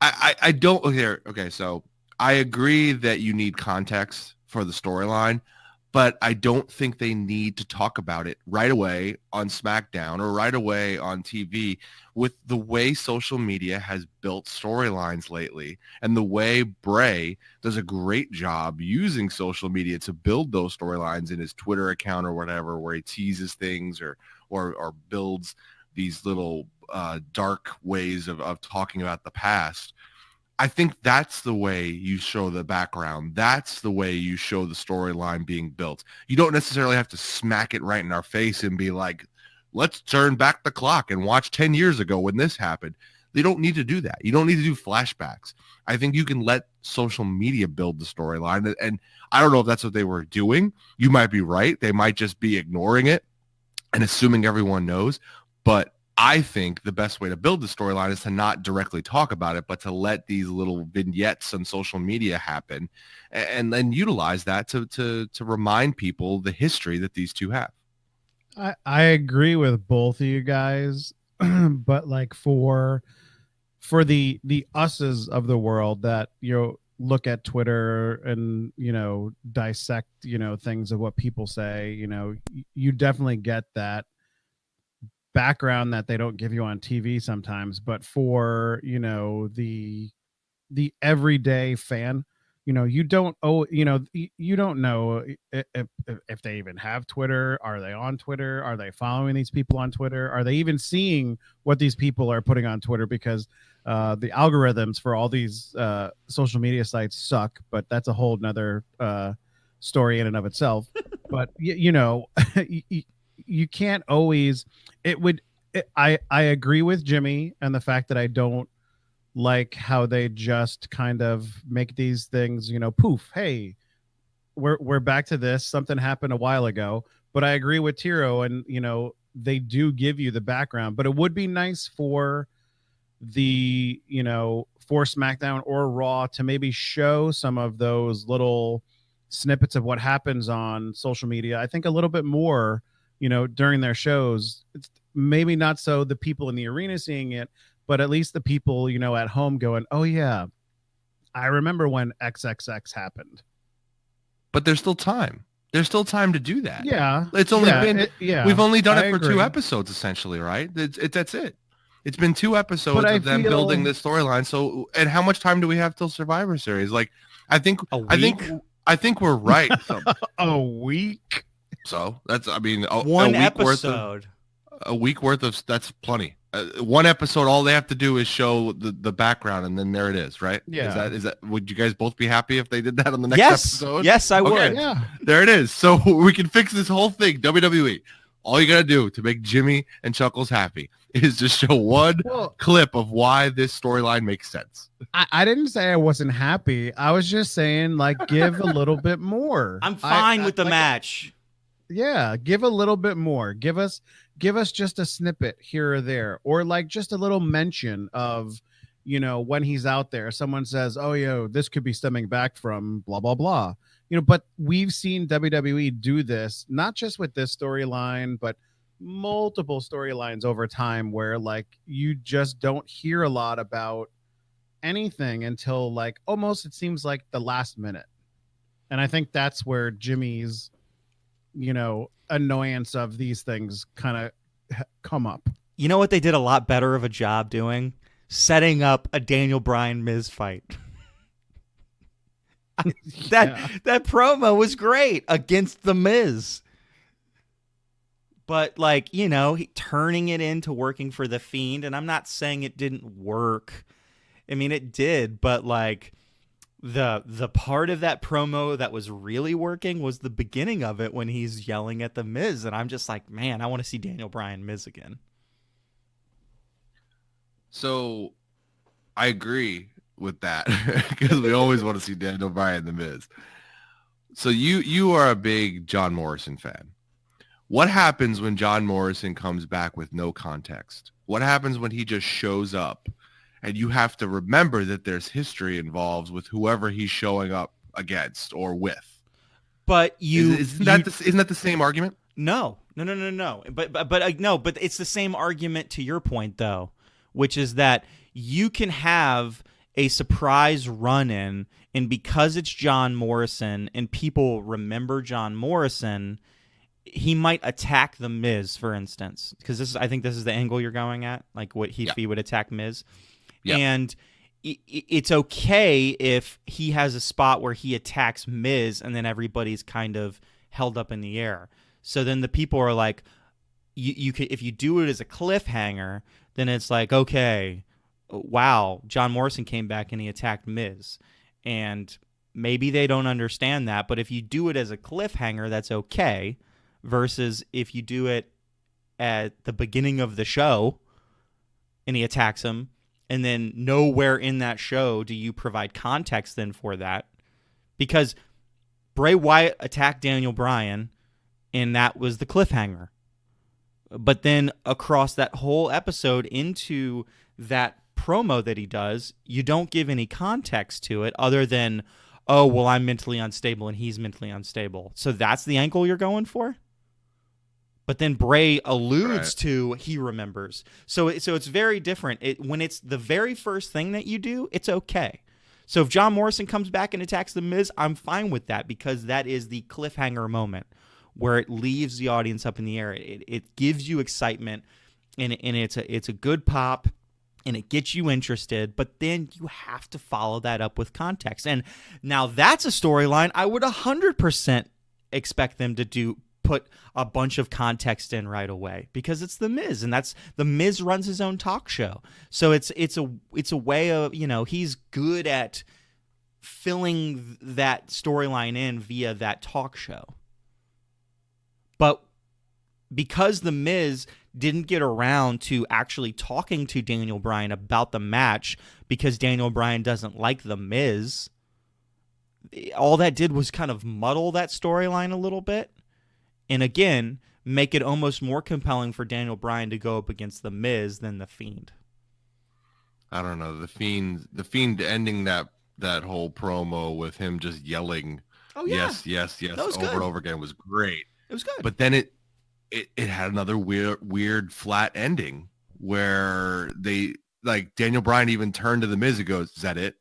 I don't here. Okay, so I agree that you need context for the storyline, but I don't think they need to talk about it right away on SmackDown or right away on TV. With the way social media has built storylines lately and the way Bray does a great job using social media to build those storylines in his Twitter account or whatever, where he teases things or builds these little dark ways of talking about the past. I think that's the way you show the background. That's the way you show the storyline being built. You don't necessarily have to smack it right in our face and be like, let's turn back the clock and watch 10 years ago when this happened. They don't need to do that. You don't need to do flashbacks. I think you can let social media build the storyline. And I don't know if that's what they were doing. You might be right. They might just be ignoring it and assuming everyone knows. But I think the best way to build the storyline is to not directly talk about it, but to let these little vignettes on social media happen and then utilize that to remind people the history that these two have. I agree with both of you guys, but like for the us's of the world that, you know, look at Twitter and, you know, dissect, you know, things of what people say, you know, you definitely get that background that they don't give you on TV sometimes. But for, you know, the everyday fan, you know, you don't you don't know if they even have Twitter. Are they on Twitter? Are they following these people on Twitter? Are they even seeing what these people are putting on Twitter? Because the algorithms for all these social media sites suck, but that's a whole nother story in and of itself. But you know, you can't always. I agree with Jimmy and the fact that I don't like how they just kind of make these things, you know, poof, hey, we're back to this. Something happened a while ago. But I agree with Tiro, and, you know, they do give you the background. But it would be nice for the, you know, for SmackDown or Raw to maybe show some of those little snippets of what happens on social media. I think a little bit more, you know, during their shows. It's maybe not so the people in the arena seeing it, but at least the people, you know, at home going, oh yeah, I remember when XXX happened. But there's still time. There's still time to do that. Yeah. It's only we've only done I it for agree. 2 episodes essentially, right? That's it. It's been 2 episodes of them building this storyline. So, and how much time do we have till Survivor Series? Like, I think we're right. So, a week. So that's, I mean, one episode. A week worth of, that's plenty. 1 episode, all they have to do is show the background, and then there it is, right? Yeah. Is that would you guys both be happy if they did that on the next episode? Yes, I would. Yeah. There it is. So we can fix this whole thing. WWE. All you gotta do to make Jimmy and Chuckles happy is just show one clip of why this storyline makes sense. I didn't say I wasn't happy. I was just saying, like, give a little bit more. I'm fine with the match. Yeah, give a little bit more. Give us just a snippet here or there, or like just a little mention of, you know, when he's out there, someone says, oh, yo, this could be stemming back from blah, blah, blah. You know, but we've seen WWE do this, not just with this storyline, but multiple storylines over time where, like, you just don't hear a lot about anything until, like, almost it seems like the last minute. And I think that's where Jimmy's, annoyance of these things kind of come up. You know what they did a lot better of a job doing? Setting up a Daniel Bryan Miz fight. That promo was great against the Miz. But turning it into working for the Fiend, and I'm not saying it didn't work. I mean, it did, but the part of that promo that was really working was the beginning of it when he's yelling at the Miz, and I'm just like, man, I want to see Daniel Bryan Miz again. So I agree with that because we always want to see Daniel Bryan the Miz. So you are a big John Morrison fan. What happens when John Morrison comes back with no context? What happens when he just shows up and you have to remember that there's history involved with whoever he's showing up against or with? But isn't that the same argument? No. But it's the same argument to your point though, which is that you can have a surprise run-in, and because it's John Morrison and people remember John Morrison, he might attack the Miz, for instance, because I think this is the angle you're going at, like what if he would attack Miz. Yep. And it's okay if he has a spot where he attacks Miz and then everybody's kind of held up in the air. So then the people are like, you could, if you do it as a cliffhanger, then it's like, okay, wow, John Morrison came back and he attacked Miz. And maybe they don't understand that, but if you do it as a cliffhanger, that's okay. Versus if you do it at the beginning of the show and he attacks him, and then nowhere in that show do you provide context then for that. Because Bray Wyatt attacked Daniel Bryan, and that was the cliffhanger. But then across that whole episode into that promo that he does, you don't give any context to it other than, oh, well, I'm mentally unstable and he's mentally unstable. So that's the angle you're going for? But then Bray alludes to he remembers. So it's very different. When it's the very first thing that you do, it's okay. So if John Morrison comes back and attacks The Miz, I'm fine with that because that is the cliffhanger moment where it leaves the audience up in the air. It gives you excitement, and it's a good pop, and it gets you interested, but then you have to follow that up with context. And now that's a storyline I would 100% expect them to put a bunch of context in right away because it's The Miz, and that's The Miz runs his own talk show. So it's a way of, he's good at filling that storyline in via that talk show. But because The Miz didn't get around to actually talking to Daniel Bryan about the match because Daniel Bryan doesn't like The Miz, all that did was kind of muddle that storyline a little bit. And again, make it almost more compelling for Daniel Bryan to go up against The Miz than The Fiend. I don't know. The Fiend ending that whole promo with him just yelling, yes, over and over again was great. It was good. But then it had another weird flat ending where they, like, Daniel Bryan even turned to The Miz and goes, is that it?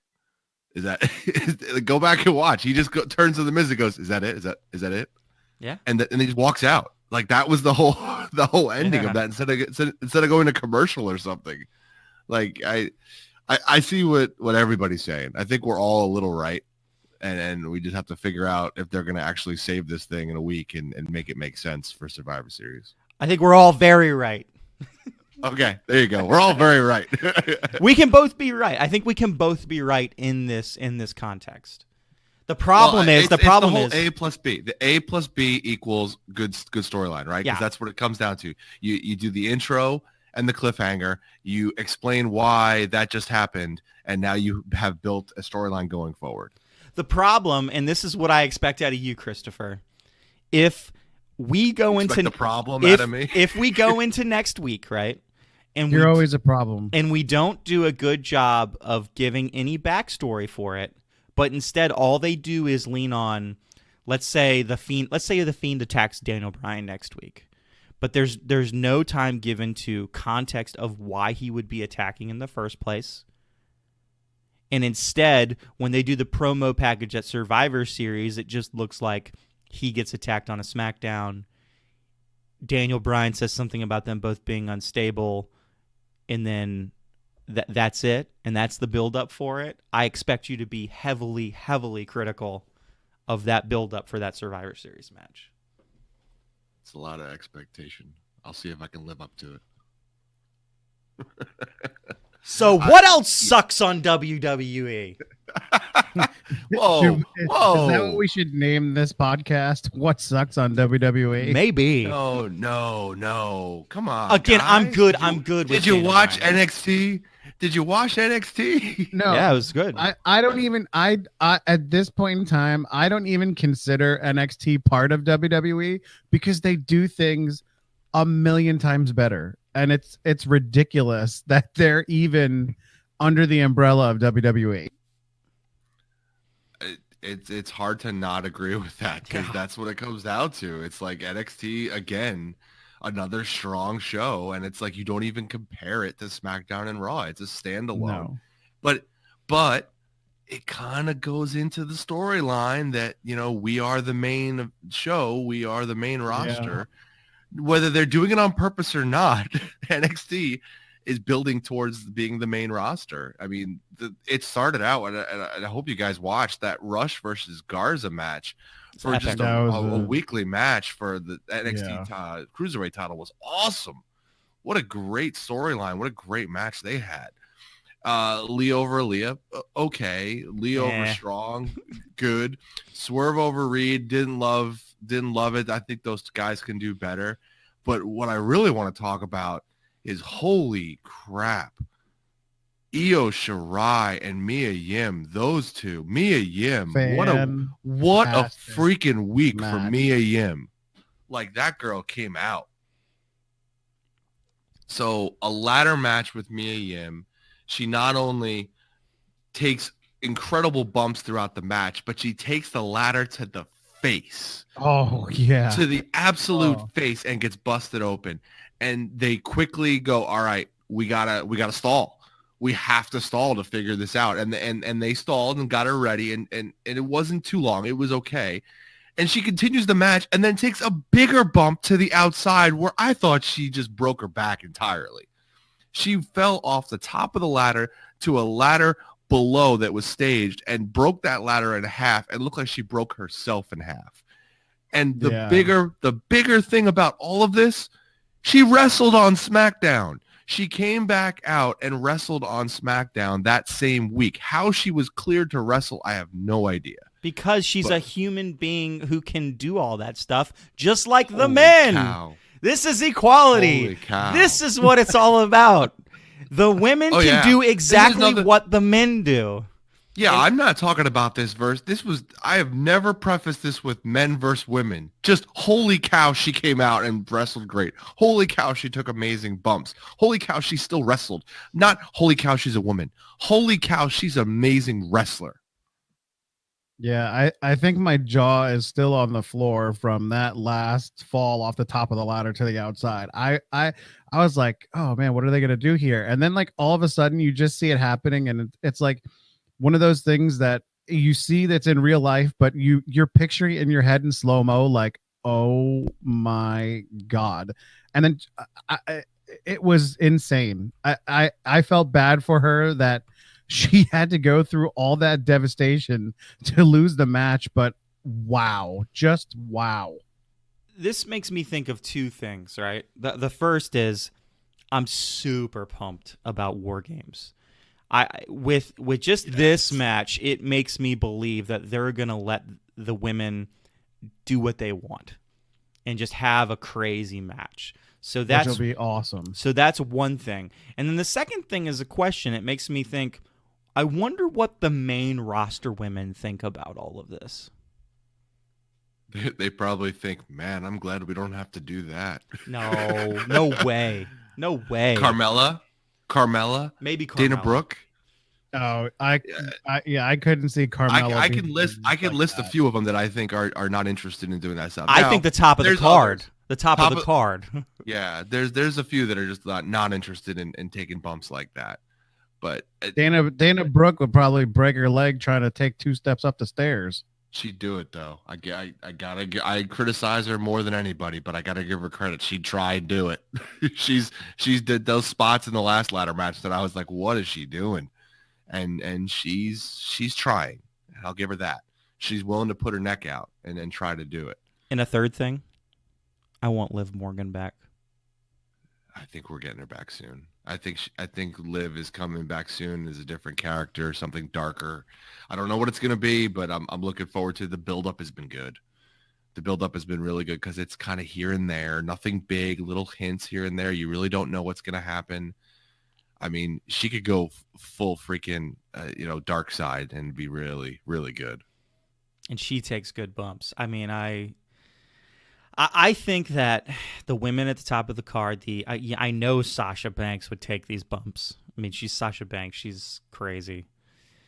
Is that go back and watch. He just turns to The Miz and goes, is that it? Is that it? Yeah. And he just walks out. Like, that was the whole ending of that instead of going to commercial or something. Like, I see what everybody's saying. I think we're all a little right. And we just have to figure out if they're going to actually save this thing in a week and make it make sense for Survivor Series. I think we're all very right. Okay, there you go. We're all very right. We can both be right. I think we can both be right in this context. The problem is the whole A plus B. The A plus B equals good storyline, right? Because that's what it comes down to. You do the intro and the cliffhanger. You explain why that just happened, and now you have built a storyline going forward. The problem, and this is what I expect out of you, Christopher, if we go into the problem out of me, if we go into next week, right? And you're always a problem, and we don't do a good job of giving any backstory for it. But instead, all they do is lean on, let's say the Fiend attacks Daniel Bryan next week, but there's no time given to context of why he would be attacking in the first place. And instead, when they do the promo package at Survivor Series, it just looks like he gets attacked on a SmackDown. Daniel Bryan says something about them both being unstable, and then that's it, and that's the build-up for it. I expect you to be heavily, heavily critical of that build-up for that Survivor Series match. It's a lot of expectation. I'll see if I can live up to it. So what else sucks on WWE? Whoa. Is that what we should name this podcast? What sucks on WWE? Maybe. No. Come on. Again, guys. I'm good with Did you Daniel watch Bryan. NXT? Did you watch NXT? No. Yeah, it was good. I don't even at this point in time, I don't even consider NXT part of WWE because they do things a million times better. And it's ridiculous that they're even under the umbrella of WWE. It's hard to not agree with that because that's what it comes down to. It's like NXT again, another strong show, and it's like you don't even compare it to SmackDown and Raw. It's a standalone. No. But it kind of goes into the storyline that, you know, we are the main show, we are the main roster. Whether they're doing it on purpose or not, NXT is building towards being the main roster. I mean, it started out, and I hope you guys watched that Rush versus Garza match for just a weekly match for the NXT Cruiserweight title was awesome. What a great storyline. What a great match they had. Lee over Aaliyah, okay. Lee over Strong, good. Swerve over Reed, didn't love it. I think those guys can do better. But what I really want to talk about is holy crap. Io Shirai and Mia Yim, those two. Mia Yim, what a freaking week for Mia Yim. Like, that girl came out. So a ladder match with Mia Yim. She not only takes incredible bumps throughout the match, but she takes the ladder to the face. Oh, yeah. To the absolute face and gets busted open. And they quickly go, all right, we gotta stall. We have to stall to figure this out. And they stalled and got her ready, and it wasn't too long. It was okay. And she continues the match and then takes a bigger bump to the outside where I thought she just broke her back entirely. She fell off the top of the ladder to a ladder below that was staged and broke that ladder in half and looked like she broke herself in half. And the bigger thing about all of this, she wrestled on SmackDown. She came back out and wrestled on SmackDown that same week. How she was cleared to wrestle, I have no idea. Because she's a human being who can do all that stuff, just like the men. Cow. This is equality. Holy cow. This is what it's all about. The women can do exactly what the men do. Yeah, I'm not talking about this verse. I have never prefaced this with men versus women. Just holy cow, she came out and wrestled great. Holy cow, she took amazing bumps. Holy cow, she still wrestled. Not holy cow, she's a woman. Holy cow, she's an amazing wrestler. Yeah, I think my jaw is still on the floor from that last fall off the top of the ladder to the outside. I was like, oh man, what are they gonna do here? And then like all of a sudden you just see it happening, and it's like one of those things that you see that's in real life, but you're picturing it in your head in slow-mo, like, oh my God. And then it was insane. I felt bad for her that she had to go through all that devastation to lose the match, but wow, just wow. This makes me think of two things, right? The first is I'm super pumped about War Games. With just this match, it makes me believe that they're going to let the women do what they want and just have a crazy match. So that's which will be awesome. So that's one thing. And then the second thing is a question. It makes me think, I wonder what the main roster women think about all of this. They probably think, man, I'm glad we don't have to do that. No way. No way. Carmella, maybe Carmella. Dana Brooke. Oh, I couldn't see Carmella. I can list a few of them that I think are not interested in doing that stuff. I think the top of the card. Others. The top of the card. Yeah, there's a few that are just not interested in taking bumps like that. But Dana Brooke would probably break her leg trying to take 2 steps up the stairs. she'd do it though. I criticize her more than anybody, but I gotta give her credit. She tried to do it. she's did those spots in the last ladder match that I was like, what is she doing? And she's trying. I'll give her that. She's willing to put her neck out and try to do it. And a third thing, I want Liv Morgan back. I think we're getting her back soon. I think Liv is coming back soon as a different character, something darker. I don't know what it's gonna be, but I'm looking forward to. The buildup has been good. The buildup has been really good because it's kind of here and there, nothing big, little hints here and there. You really don't know what's gonna happen. I mean, she could go full freaking, dark side and be really, really good. And she takes good bumps. I mean, I think that the women at the top of the card, I know Sasha Banks would take these bumps. I mean, she's Sasha Banks. She's crazy.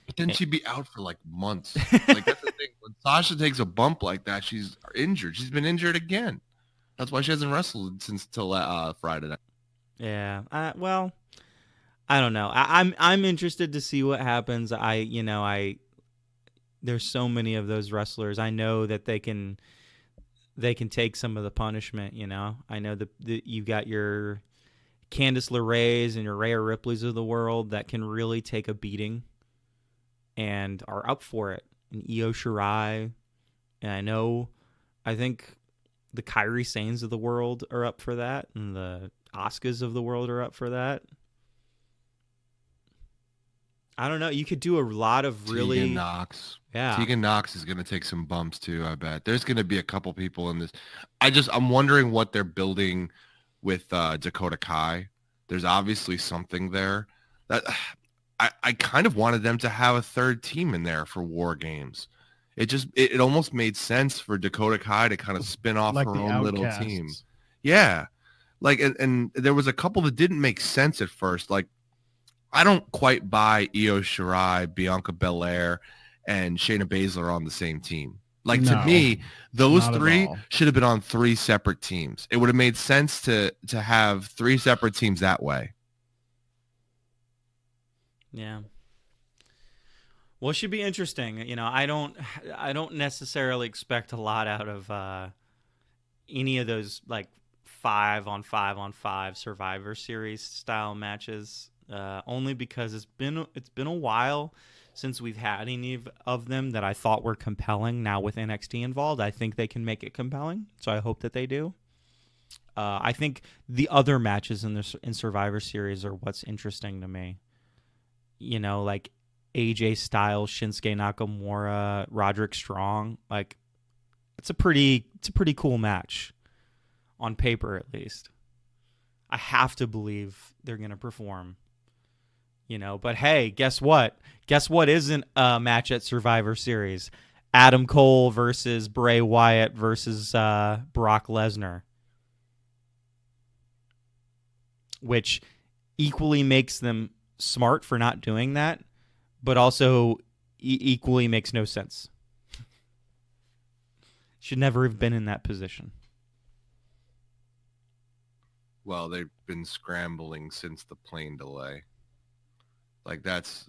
But then she'd be out for like months. Like that's the thing. When Sasha takes a bump like that, she's injured. She's been injured again. That's why she hasn't wrestled since till Friday night. Yeah. Well, I don't know. I'm interested to see what happens. There's so many of those wrestlers. I know that they can take some of the punishment, I know that you've got your Candice LeRae's and your Rhea Ripley's of the world that can really take a beating and are up for it. And Io Shirai, and I think the Kairi Sanes of the world are up for that, and the Asukas of the world are up for that. I don't know. You could do a lot of really... Tegan Knox. Yeah. Tegan Knox is going to take some bumps too, I bet. There's going to be a couple people in this. I'm wondering what they're building with Dakota Kai. There's obviously something there. That I kind of wanted them to have a third team in there for War Games. It almost made sense for Dakota Kai to kind of spin off Like her the own little Outcasts. team. Yeah. Like, and there was a couple that didn't make sense at first. Like, I don't quite buy Io Shirai, Bianca Belair, and Shayna Baszler on the same team. Like, to No, me, those not at three all. should have been on 3 separate teams. It would have made sense to have 3 separate teams that way. Yeah. Well, it should be interesting. I don't necessarily expect a lot out of any of those like 5-on-5-on-5 Survivor Series style matches. Only because it's been a while since we've had any of them that I thought were compelling. Now with NXT involved, I think they can make it compelling. So I hope that they do. I think the other matches in Survivor Series are what's interesting to me. Like AJ Styles, Shinsuke Nakamura, Roderick Strong. Like it's a pretty cool match on paper, at least. I have to believe they're gonna perform. But hey, guess what? Guess what isn't a match at Survivor Series? Adam Cole versus Bray Wyatt versus Brock Lesnar. Which equally makes them smart for not doing that, but also equally makes no sense. Should never have been in that position. Well, they've been scrambling since the plane delay. Like, that's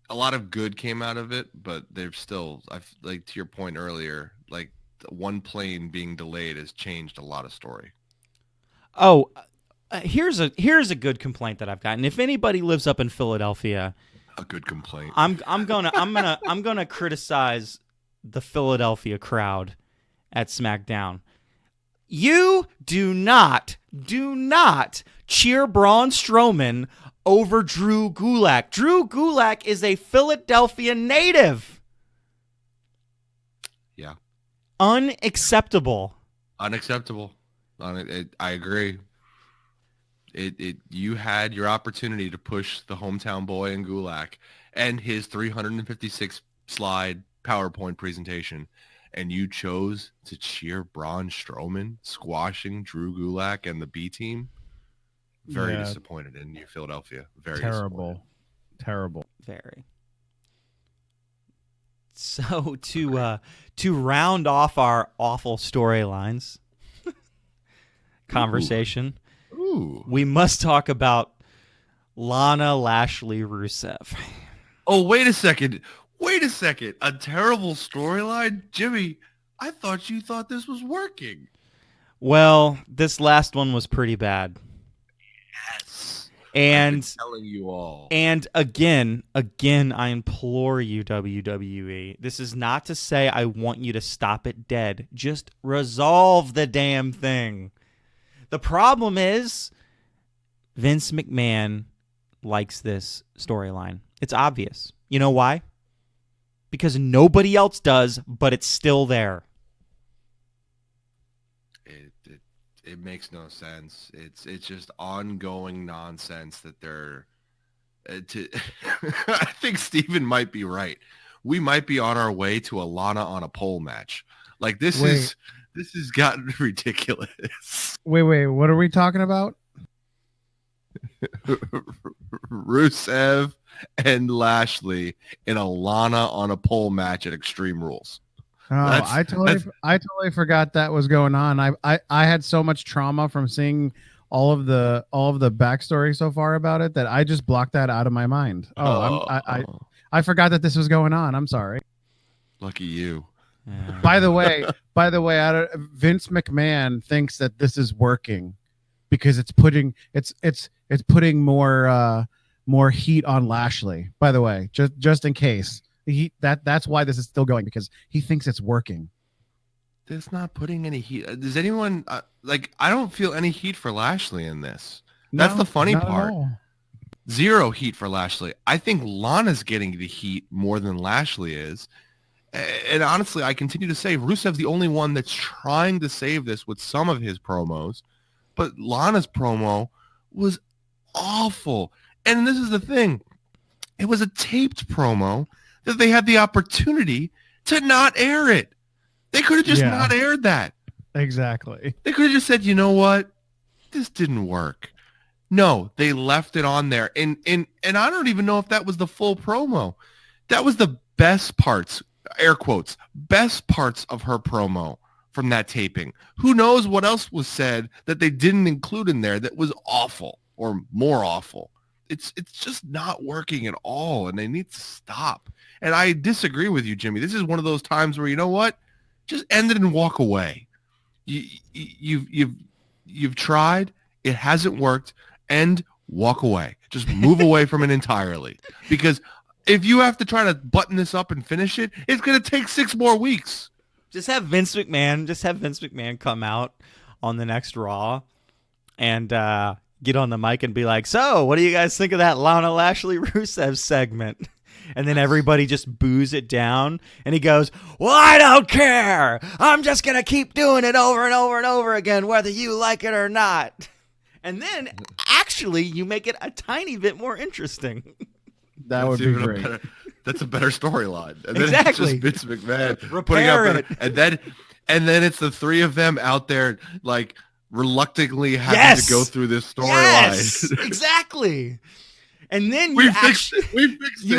a lot of good came out of it, but they've still, like to your point earlier, like one plane being delayed has changed a lot of story. Oh, here's a good complaint that I've gotten. If anybody lives up in Philadelphia, A good complaint. I'm gonna criticize the Philadelphia crowd at SmackDown. You do not cheer Braun Strowman over Drew Gulak. Drew Gulak is a Philadelphia native. Yeah. Unacceptable. Unacceptable. I agree. You had your opportunity to push the hometown boy in Gulak and his 356 slide PowerPoint presentation, and you chose to cheer Braun Strowman squashing Drew Gulak and the B team. Very disappointed in you, Philadelphia. Very Terrible. Very. So to round off our awful storylines conversation, Ooh. we must talk about Lana Lashley Rusev. Oh, wait a second. Wait a second. A terrible storyline? Jimmy, I thought you thought this was working. Well, this last one was pretty bad. Yes. And I've been telling you all. And again, I implore you, WWE. This is not to say I want you to stop it dead. Just resolve the damn thing. The problem is Vince McMahon likes this storyline. It's obvious. You know why? Because nobody else does, but it's still there. It makes no sense. It's just ongoing nonsense that they're. I think Steven might be right. We might be on our way to a Lana on a pole match. Like this has gotten ridiculous. Wait. What are we talking about? Rusev and Lashley in a Lana on a pole match at Extreme Rules. Oh, I totally forgot that was going on. I had so much trauma from seeing all of the backstory so far about it that I just blocked that out of my mind. I forgot that this was going on. I'm sorry. Lucky you. By the way, Vince McMahon thinks that this is working because it's putting more heat on Lashley. By the way, just in case. That's why this is still going, because he thinks it's working. It's not putting any heat. Does anyone I don't feel any heat for Lashley in this. That's the funny part. Zero heat for Lashley. I think Lana's getting the heat more than Lashley is. And honestly, I continue to say Rusev's the only one that's trying to save this with some of his promos. But Lana's promo was awful. And this is the thing. It was a taped promo that they had the opportunity to not air it. They could have just not aired that. Exactly. They could have just said, you know what? This didn't work. No, they left it on there. And I don't even know if that was the full promo. That was the best parts, air quotes, best parts of her promo from that taping. Who knows what else was said that they didn't include in there that was awful or more awful. It's just not working at all, and they need to stop. And I disagree with you, Jimmy. This is one of those times where, you know what? Just end it and walk away. You've tried. It hasn't worked. And walk away. Just move away from it entirely. Because if you have to try to button this up and finish it, it's going to take 6 more weeks. Just have Vince McMahon come out on the next Raw and get on the mic and be like, so what do you guys think of that Lana Lashley Rusev segment? And then everybody just boos it down. And he goes, well, I don't care. I'm just going to keep doing it over and over and over again, whether you like it or not. And then actually you make it a tiny bit more interesting. That would be great. That's a better storyline. And exactly. Then it's just Vince McMahon Repair it. And then it's the three of them out there like reluctantly having to go through this storyline. Yes, exactly. And then you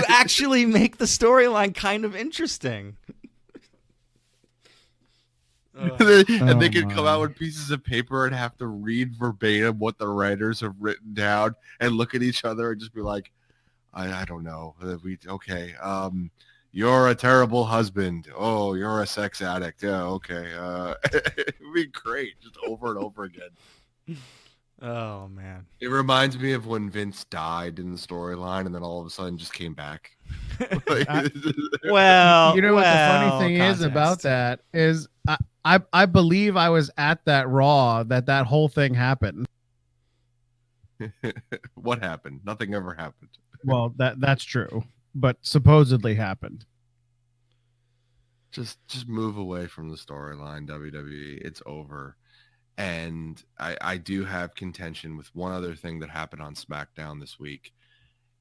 actually make the storyline kind of interesting. And they could come out with pieces of paper and have to read verbatim what the writers have written down and look at each other and just be like, I don't know. You're a terrible husband. Oh, you're a sex addict. Yeah, okay. It'd be great, just over and over again. Oh, man. It reminds me of when Vince died in the storyline and then all of a sudden just came back. Well, you know what the funny thing is about that is I believe I was at that Raw that whole thing happened. What happened? Nothing ever happened. Well, that's true, but supposedly happened. Just move away from the storyline, WWE. It's over. And I do have contention with one other thing that happened on SmackDown this week,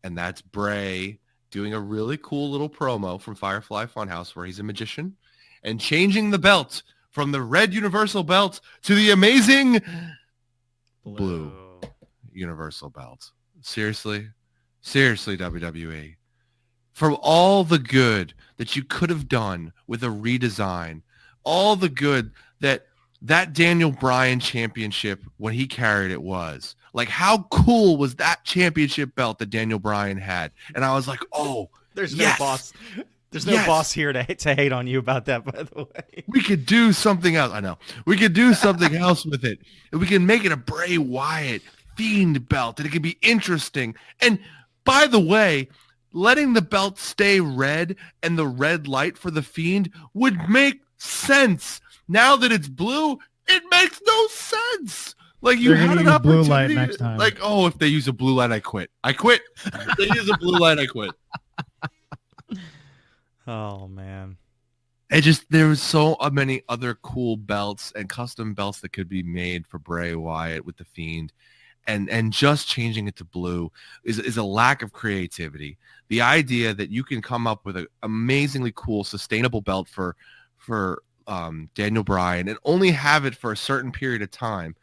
and that's Bray doing a really cool little promo from Firefly Funhouse where he's a magician and changing the belt from the red Universal belt to the amazing blue Universal belt. Seriously, WWE. From all the good that you could have done with a redesign, all the good that Daniel Bryan championship when he carried it was, Like, how cool was that championship belt that Daniel Bryan had? And I was like, oh, There's yes. no boss. There's no boss here to hate on you about that, by the way. We could do something else. I know. We could do something else with it. And we can make it a Bray Wyatt Fiend belt, and it could be interesting. And by the way, letting the belt stay red and the red light for the Fiend would make sense. Now that it's blue, it makes no sense. Like, you had an opportunity. Blue light next time. Like, oh, if they use a blue light, I quit. If they use a blue light, I quit. Oh man. There was so many other cool belts and custom belts that could be made for Bray Wyatt with the Fiend, and just changing it to blue is a lack of creativity. The idea that you can come up with an amazingly cool, sustainable belt for Daniel Bryan and only have it for a certain period of time,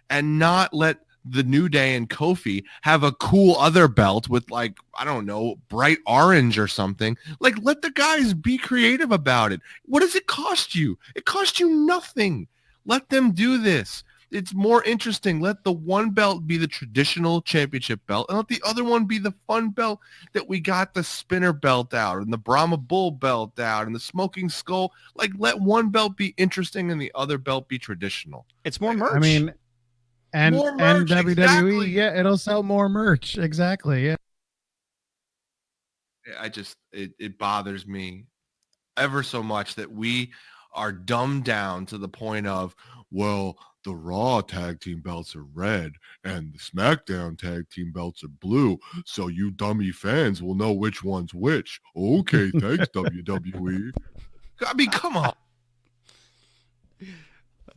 and not let the New Day and Kofi have a cool other belt with, like, I don't know, bright orange or something. Like, let the guys be creative about it. What does it cost you? It costs you nothing. Let them do this. It's more interesting. Let the one belt be the traditional championship belt, and let the other one be the fun belt that we got the spinner belt out and the Brahma Bull belt out and the Smoking Skull. Like, let one belt be interesting and the other belt be traditional. It's more merch. I mean, and More merch, WWE, exactly. yeah, it'll sell more merch. Exactly. Yeah. It bothers me ever so much that we are dumbed down to the point of, well, the Raw tag team belts are red and the SmackDown tag team belts are blue, so you dummy fans will know which one's which. Okay, thanks, WWE. I mean, come on.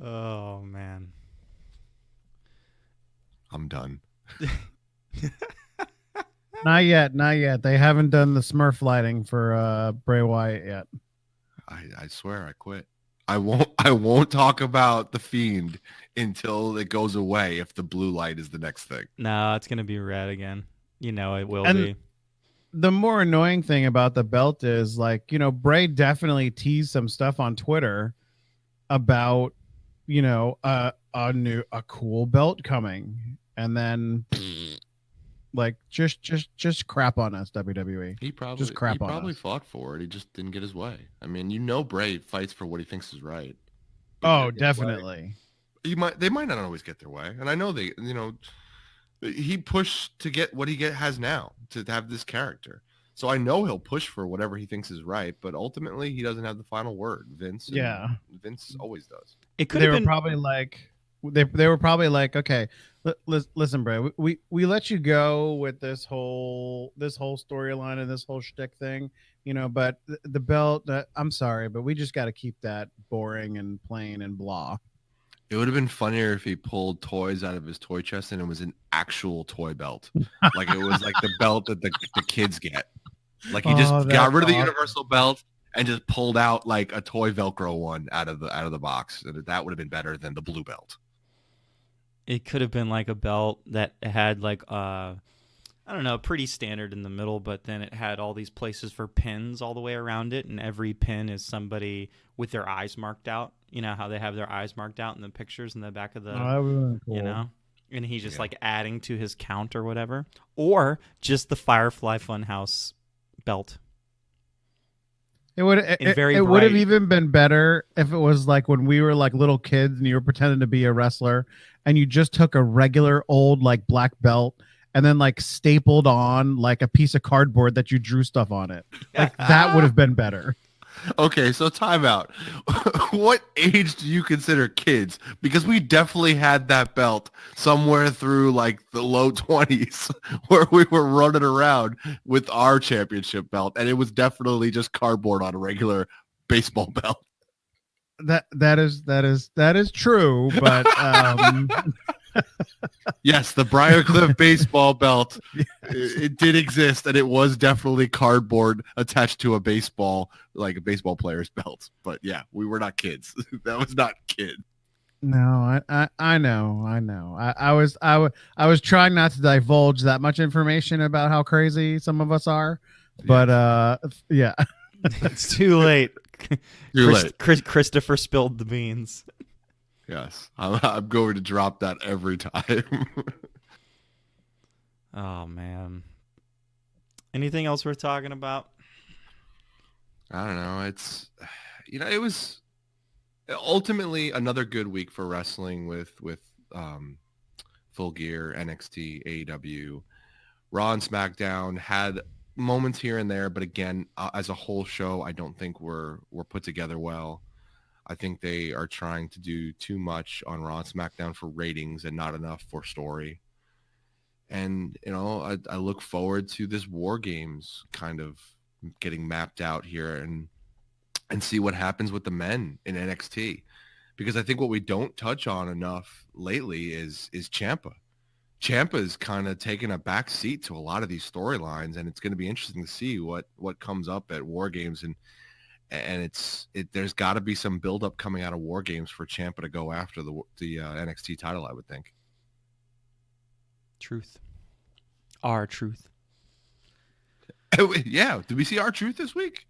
Oh man. I'm done. Not yet. They haven't done the Smurf lighting for Bray Wyatt yet. I swear I quit. I won't talk about the Fiend until it goes away if the blue light is the next thing. No, it's gonna be red again. You know it will And be. the more annoying thing about the belt is, like, Bray definitely teased some stuff on Twitter about, a cool belt coming, and then like just crap on us, WWE. He probably fought for it. He just didn't get his way. I mean, Bray fights for what he thinks is right. Oh, definitely. They might not always get their way, and I know he pushed to get what he has now, to have this character. So I know he'll push for whatever he thinks is right, but ultimately he doesn't have the final word. Vince always does. It could They have were been probably like, okay, listen, Bray, we let you go with this whole storyline and this whole shtick thing, but the belt, I'm sorry, but we just got to keep that boring and plain and blah. It would have been funnier if he pulled toys out of his toy chest and it was an actual toy belt. Like, it was like the belt that the kids get. Like, he just got rid of the universal belt and just pulled out like a toy Velcro one out of the box. That would have been better than the blue belt. It could have been like a belt that had like I don't know, pretty standard in the middle, but then it had all these places for pins all the way around it, and every pin is somebody with their eyes marked out. You know how they have their eyes marked out in the pictures in the back of the, that would have been cool. And he's just like adding to his count or whatever, or just the Firefly Funhouse belt. It would have even been better if it was like when we were like little kids and you were pretending to be a wrestler and you just took a regular old like black belt and then like stapled on like a piece of cardboard that you drew stuff on it. Like, that would have been better. Okay, so time out. What age do you consider kids? Because we definitely had that belt somewhere through like the low 20s where we were running around with our championship belt, and it was definitely just cardboard on a regular baseball belt. That is true, but yes, the Briarcliffe baseball belt, it did exist, and it was definitely cardboard attached to a baseball, like a baseball player's belt. But yeah, we were not kids. That was not kid. No, I know. I was trying not to divulge that much information about how crazy some of us are, but yeah. It's too late. Christopher spilled the beans. Yes, I'm going to drop that every time. Oh man. Anything else worth talking about? I don't know. It was ultimately another good week for wrestling with um, Full Gear, NXT, AEW. Raw and SmackDown had moments here and there, but again, as a whole show, I don't think were put together well. I think they are trying to do too much on Raw and SmackDown for ratings and not enough for story. And I look forward to this War Games kind of getting mapped out here and see what happens with the men in NXT, because I think what we don't touch on enough lately is Ciampa. Ciampa's kind of taken a back seat to a lot of these storylines, and it's going to be interesting to see what comes up at War Games, and there's got to be some buildup coming out of War Games for Ciampa to go after the NXT title, I would think. Truth. Our truth. Yeah, did we see our truth this week?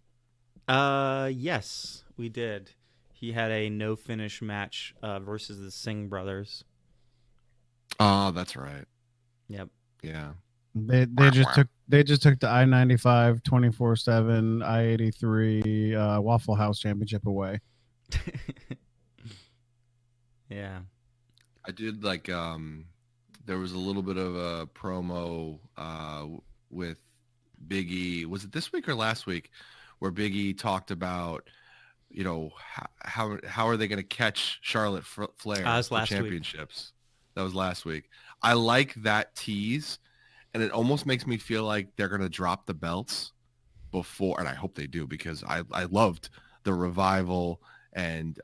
Yes, we did. He had a no finish match versus the Singh brothers. Oh, that's right. Yep. Yeah. They just took the I-95 24/7 I-83 Waffle House Championship away. Yeah. I did like there was a little bit of a promo with Big E. Was it this week or last week where Big E talked about how are they going to catch Charlotte Flair for championships? That was last week. I like that tease, and it almost makes me feel like they're going to drop the belts before, and I hope they do, because I loved the Revival and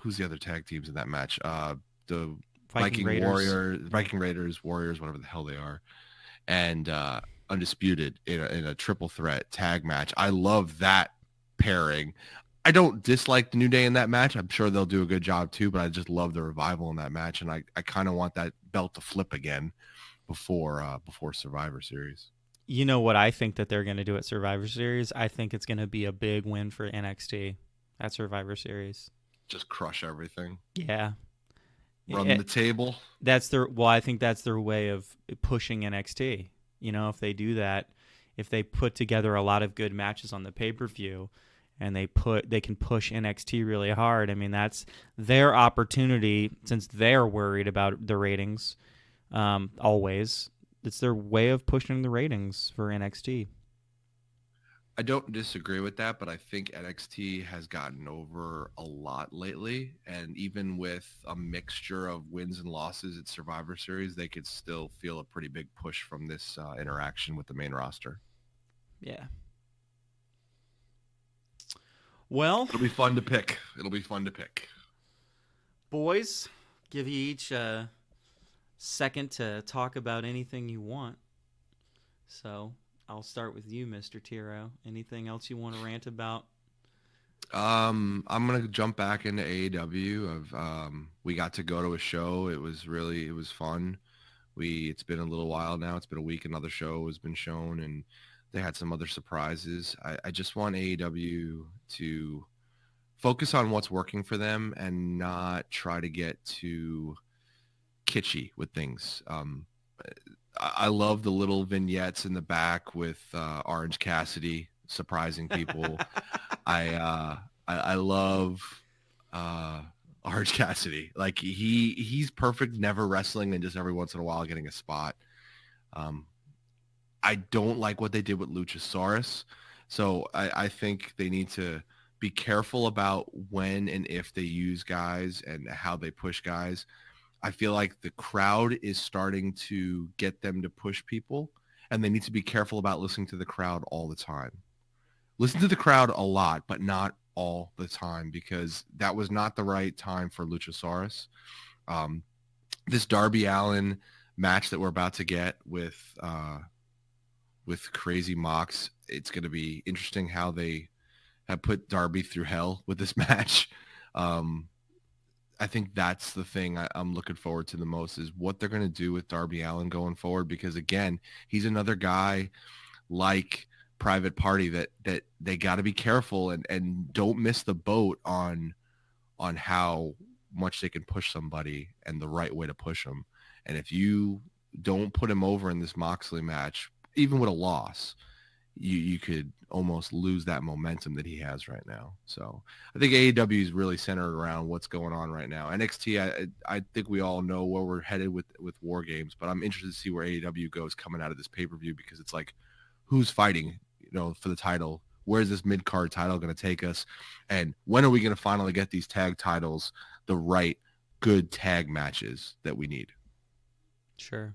who's the other tag teams in that match? The Viking Raiders, Warriors, whatever the hell they are, and Undisputed in a triple threat tag match. I love that pairing. I don't dislike the New Day in that match. I'm sure they'll do a good job too, but I just love the Revival in that match, and I kind of want that belt to flip again before Survivor Series. You know what I think that they're going to do at Survivor Series? I think it's going to be a big win for NXT at Survivor Series. Just crush everything. Yeah. Run the table. I think that's their way of pushing NXT. If they do that, if they put together a lot of good matches on the pay-per-view and they can push NXT really hard. I mean, that's their opportunity, since they're worried about the ratings always. It's their way of pushing the ratings for NXT. I don't disagree with that, but I think NXT has gotten over a lot lately, and even with a mixture of wins and losses at Survivor Series, they could still feel a pretty big push from this interaction with the main roster. Yeah. Well, it'll be fun to pick. Boys, give you each a second to talk about anything you want. So I'll start with you, Mr. Tiro. Anything else you want to rant about? I'm gonna jump back into AEW. We got to go to a show. It was fun. It's been a little while now. It's been a week. Another show has been shown, and they had some other surprises. I just want AEW to focus on what's working for them and not try to get too kitschy with things. I love the little vignettes in the back with Orange Cassidy surprising people. I love Orange Cassidy. Like he's perfect, never wrestling and just every once in a while getting a spot. I don't like what they did with Luchasaurus. So I think they need to be careful about when and if they use guys and how they push guys. I feel like the crowd is starting to get them to push people, and they need to be careful about listening to the crowd all the time. Listen to the crowd a lot, but not all the time, because that was not the right time for Luchasaurus. This Darby Allin match that we're about to get with Crazy Mox, it's going to be interesting how they have put Darby through hell with this match. I think that's the thing I'm looking forward to the most, is what they're going to do with Darby Allin going forward, because again, he's another guy like Private Party that they got to be careful and don't miss the boat on how much they can push somebody and the right way to push them. And if you don't put him over in this Moxley match, even with a loss, you could almost lose that momentum that he has right now. So I think AEW is really centered around what's going on right now. NXT, I think we all know where we're headed with War Games, but I'm interested to see where AEW goes coming out of this pay-per-view, because it's like, who's fighting, for the title? Where's this mid-card title going to take us? And when are we going to finally get these tag titles the right good tag matches that we need? Sure.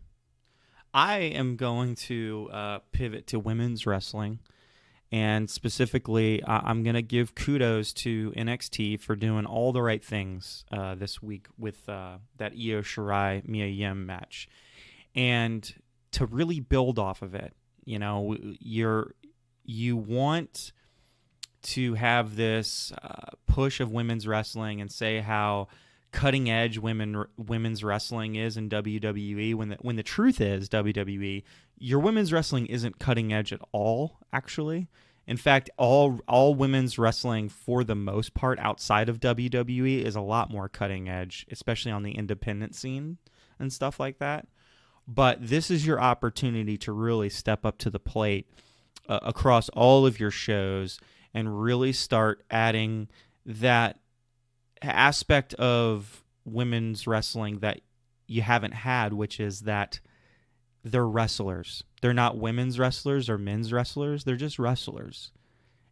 I am going to pivot to women's wrestling, and specifically, I'm going to give kudos to NXT for doing all the right things this week with that Io Shirai Mia Yim match, and to really build off of it. You want to have this push of women's wrestling and say how cutting edge women's wrestling is in WWE, when the truth is, WWE, your women's wrestling isn't cutting edge at all, actually. In fact, all women's wrestling for the most part outside of WWE is a lot more cutting edge, especially on the independent scene and stuff like that. But this is your opportunity to really step up to the plate across all of your shows and really start adding that aspect of women's wrestling that you haven't had, which is that they're wrestlers. They're not women's wrestlers or men's wrestlers. They're just wrestlers.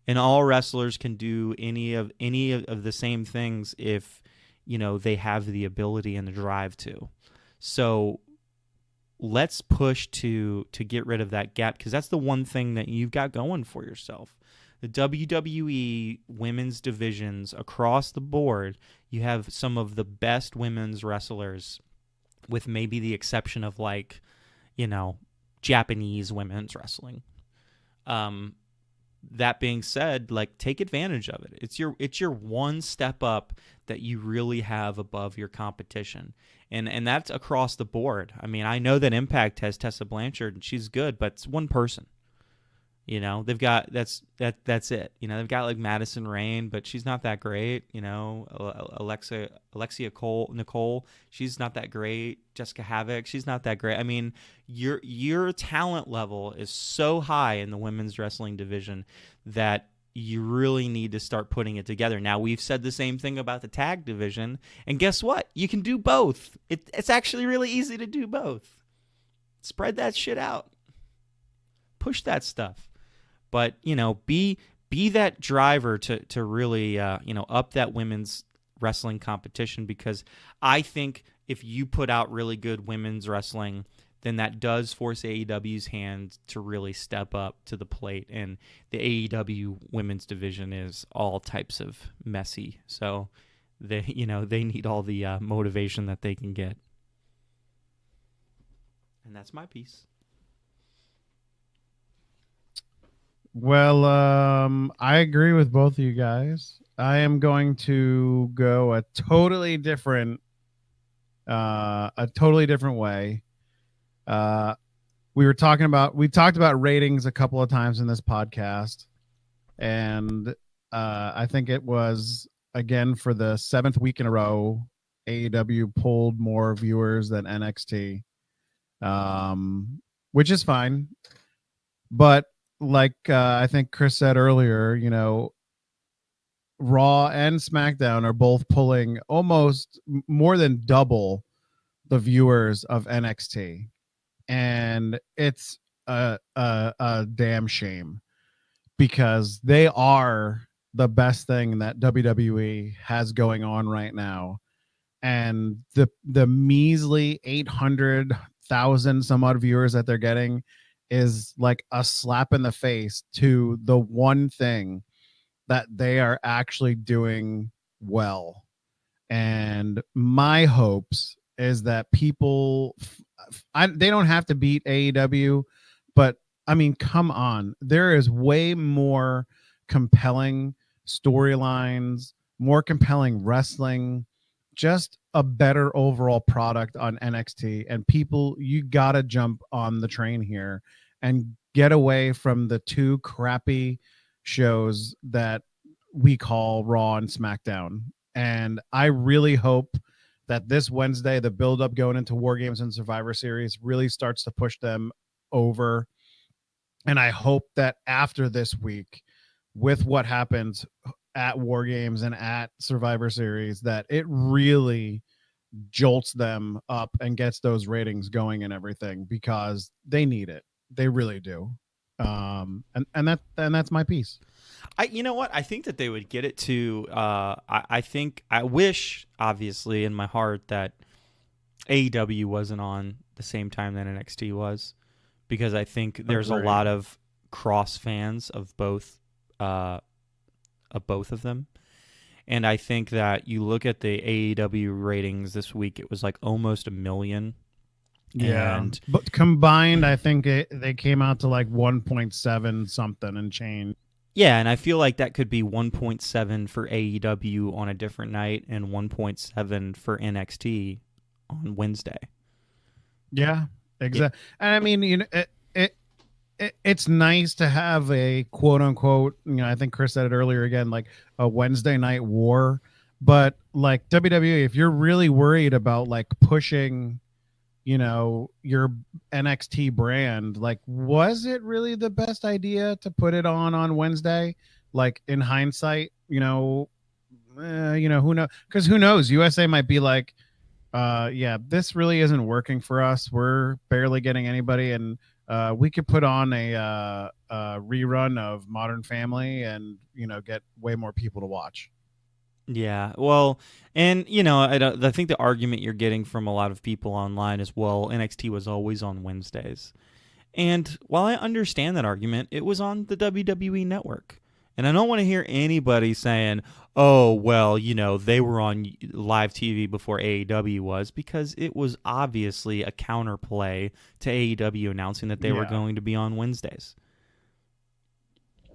And all wrestlers can do any of the same things if, they have the ability and the drive to. So let's push to get rid of that gap, because that's the one thing that you've got going for yourself. The WWE women's divisions across the board, you have some of the best women's wrestlers, with maybe the exception of Japanese women's wrestling. That being said, take advantage of it. It's your one step up that you really have above your competition. And that's across the board. I mean, I know that Impact has Tessa Blanchard and she's good, but it's one person. They've got that's it. They've got Madison Rain, but she's not that great. Alexia Nicole, she's not that great. Jessica Havoc, she's not that great. I mean, your talent level is so high in the women's wrestling division that you really need to start putting it together. Now, we've said the same thing about the tag division, and guess what? You can do both. It's actually really easy to do both. Spread that shit out. Push that stuff. But, be that driver to really, up that women's wrestling competition, because I think if you put out really good women's wrestling, then that does force AEW's hand to really step up to the plate. And the AEW women's division is all types of messy. So they need all the motivation that they can get. And that's my piece. Well, I agree with both of you guys. I am going to go a totally different way. We talked about ratings a couple of times in this podcast, and I think it was, again, for the 7th week in a row, AEW pulled more viewers than NXT, which is fine. But I think Chris said earlier, Raw and SmackDown are both pulling almost more than double the viewers of NXT. And it's a damn shame, because they are the best thing that WWE has going on right now. And the measly 800,000 some odd viewers that they're getting is like a slap in the face to the one thing that they are actually doing well. And my hopes is that people, they don't have to beat AEW, but I mean, come on, there is way more compelling storylines, more compelling wrestling, just a better overall product on NXT. And people, you gotta jump on the train here and get away from the two crappy shows that we call Raw and SmackDown. And I really hope that this Wednesday, the buildup going into War Games and Survivor Series really starts to push them over. And I hope that after this week, with what happens at War Games and at Survivor Series, that it really jolts them up and gets those ratings going and everything, because they need it. They really do. And that's my piece. You know what? I think that they would get it to. I wish, obviously, in my heart, that AEW wasn't on the same time that NXT was, because I think there's a lot of cross fans of both of them. And I think that you look at the AEW ratings this week, it was like almost 1 million. Yeah, and but combined, I think they came out to like 1.7 something and change. Yeah, and I feel like that could be 1.7 for AEW on a different night and 1.7 for NXT on Wednesday. Yeah, exactly. And I mean, you know, it's nice to have a quote unquote, you know, I think Chris said it earlier again, like a Wednesday night war. But like WWE, if you're really worried about like pushing, you know, your NXT brand, like, was it really the best idea to put it on Wednesday? Like, in hindsight, you know, who knows? Because who knows? USA might be like, yeah, this really isn't working for us. We're barely getting anybody, and we could put on a rerun of Modern Family and, you know, get way more people to watch. Yeah, well, and you know, I think the argument you're getting from a lot of people online is, well, NXT was always on Wednesdays. And while I understand that argument, it was on the WWE network. And I don't want to hear anybody saying, oh, well, you know, they were on live TV before AEW was, because it was obviously a counterplay to AEW announcing that they were going to be on Wednesdays.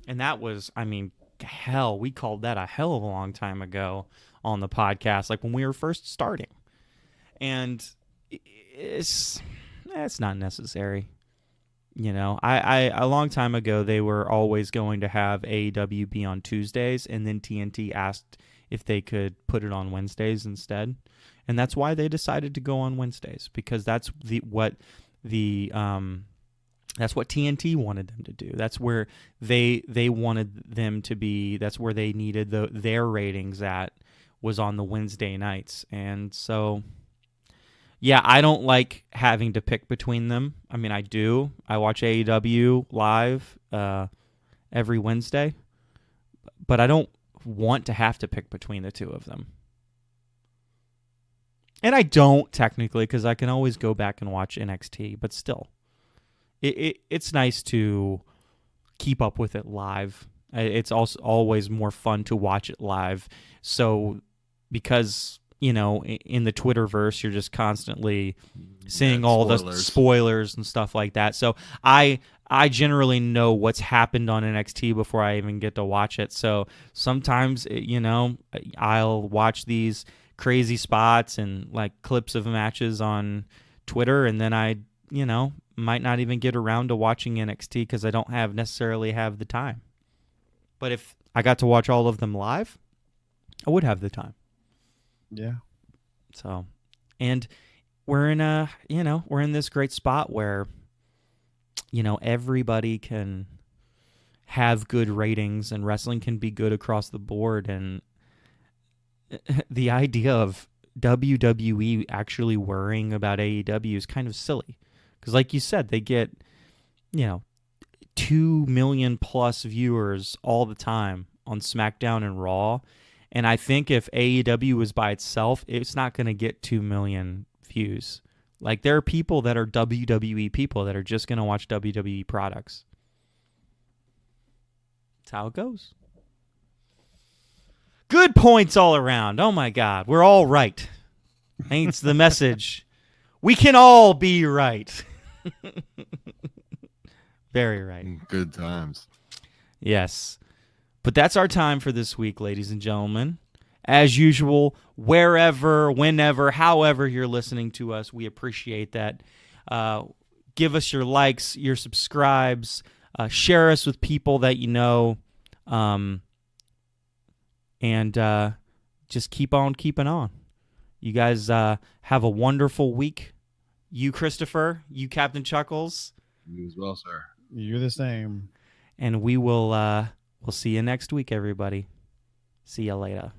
And that was, I mean, hell, we called that a hell of a long time ago on the podcast, like when we were first starting. And it's not necessary. You know, I a long time ago, they were always going to have AEW be on Tuesdays, and then TNT asked if they could put it on Wednesdays instead. And that's why they decided to go on Wednesdays, because that's what TNT wanted them to do. That's where they wanted them to be. That's where they needed their ratings at, was on the Wednesday nights. And so, yeah, I don't like having to pick between them. I mean, I do. I watch AEW live every Wednesday, but I don't want to have to pick between the two of them. And I don't technically, because I can always go back and watch NXT, but still. It's nice to keep up with it live. It's also always more fun to watch it live. So, because, you know, in the Twitterverse, you're just constantly seeing all the spoilers and stuff like that. So I generally know what's happened on NXT before I even get to watch it. So sometimes, you know, I'll watch these crazy spots and like clips of matches on Twitter, and then I, you know, might not even get around to watching NXT because I don't necessarily have the time. But if I got to watch all of them live, I would have the time. Yeah. So, and we're in this great spot where, you know, everybody can have good ratings and wrestling can be good across the board. And the idea of WWE actually worrying about AEW is kind of silly. Because like you said, they get, you know, 2 million plus viewers all the time on SmackDown and Raw. And I think if AEW was by itself, it's not going to get 2 million views. Like, there are people that are WWE people that are just going to watch WWE products. That's how it goes. Good points all around. Oh, my God. We're all right. Ain't the message. We can all be right. Very right. Good times. Yes. But that's our time for this week, ladies and gentlemen. As usual, wherever, whenever, however you're listening to us, we appreciate that. Give us your likes, your subscribes, share us with people that you know, and just keep on keeping on. You guys have a wonderful week. You, Christopher, you, Captain Chuckles. You as well, sir. You're the same. And we'll see you next week, everybody. See you later.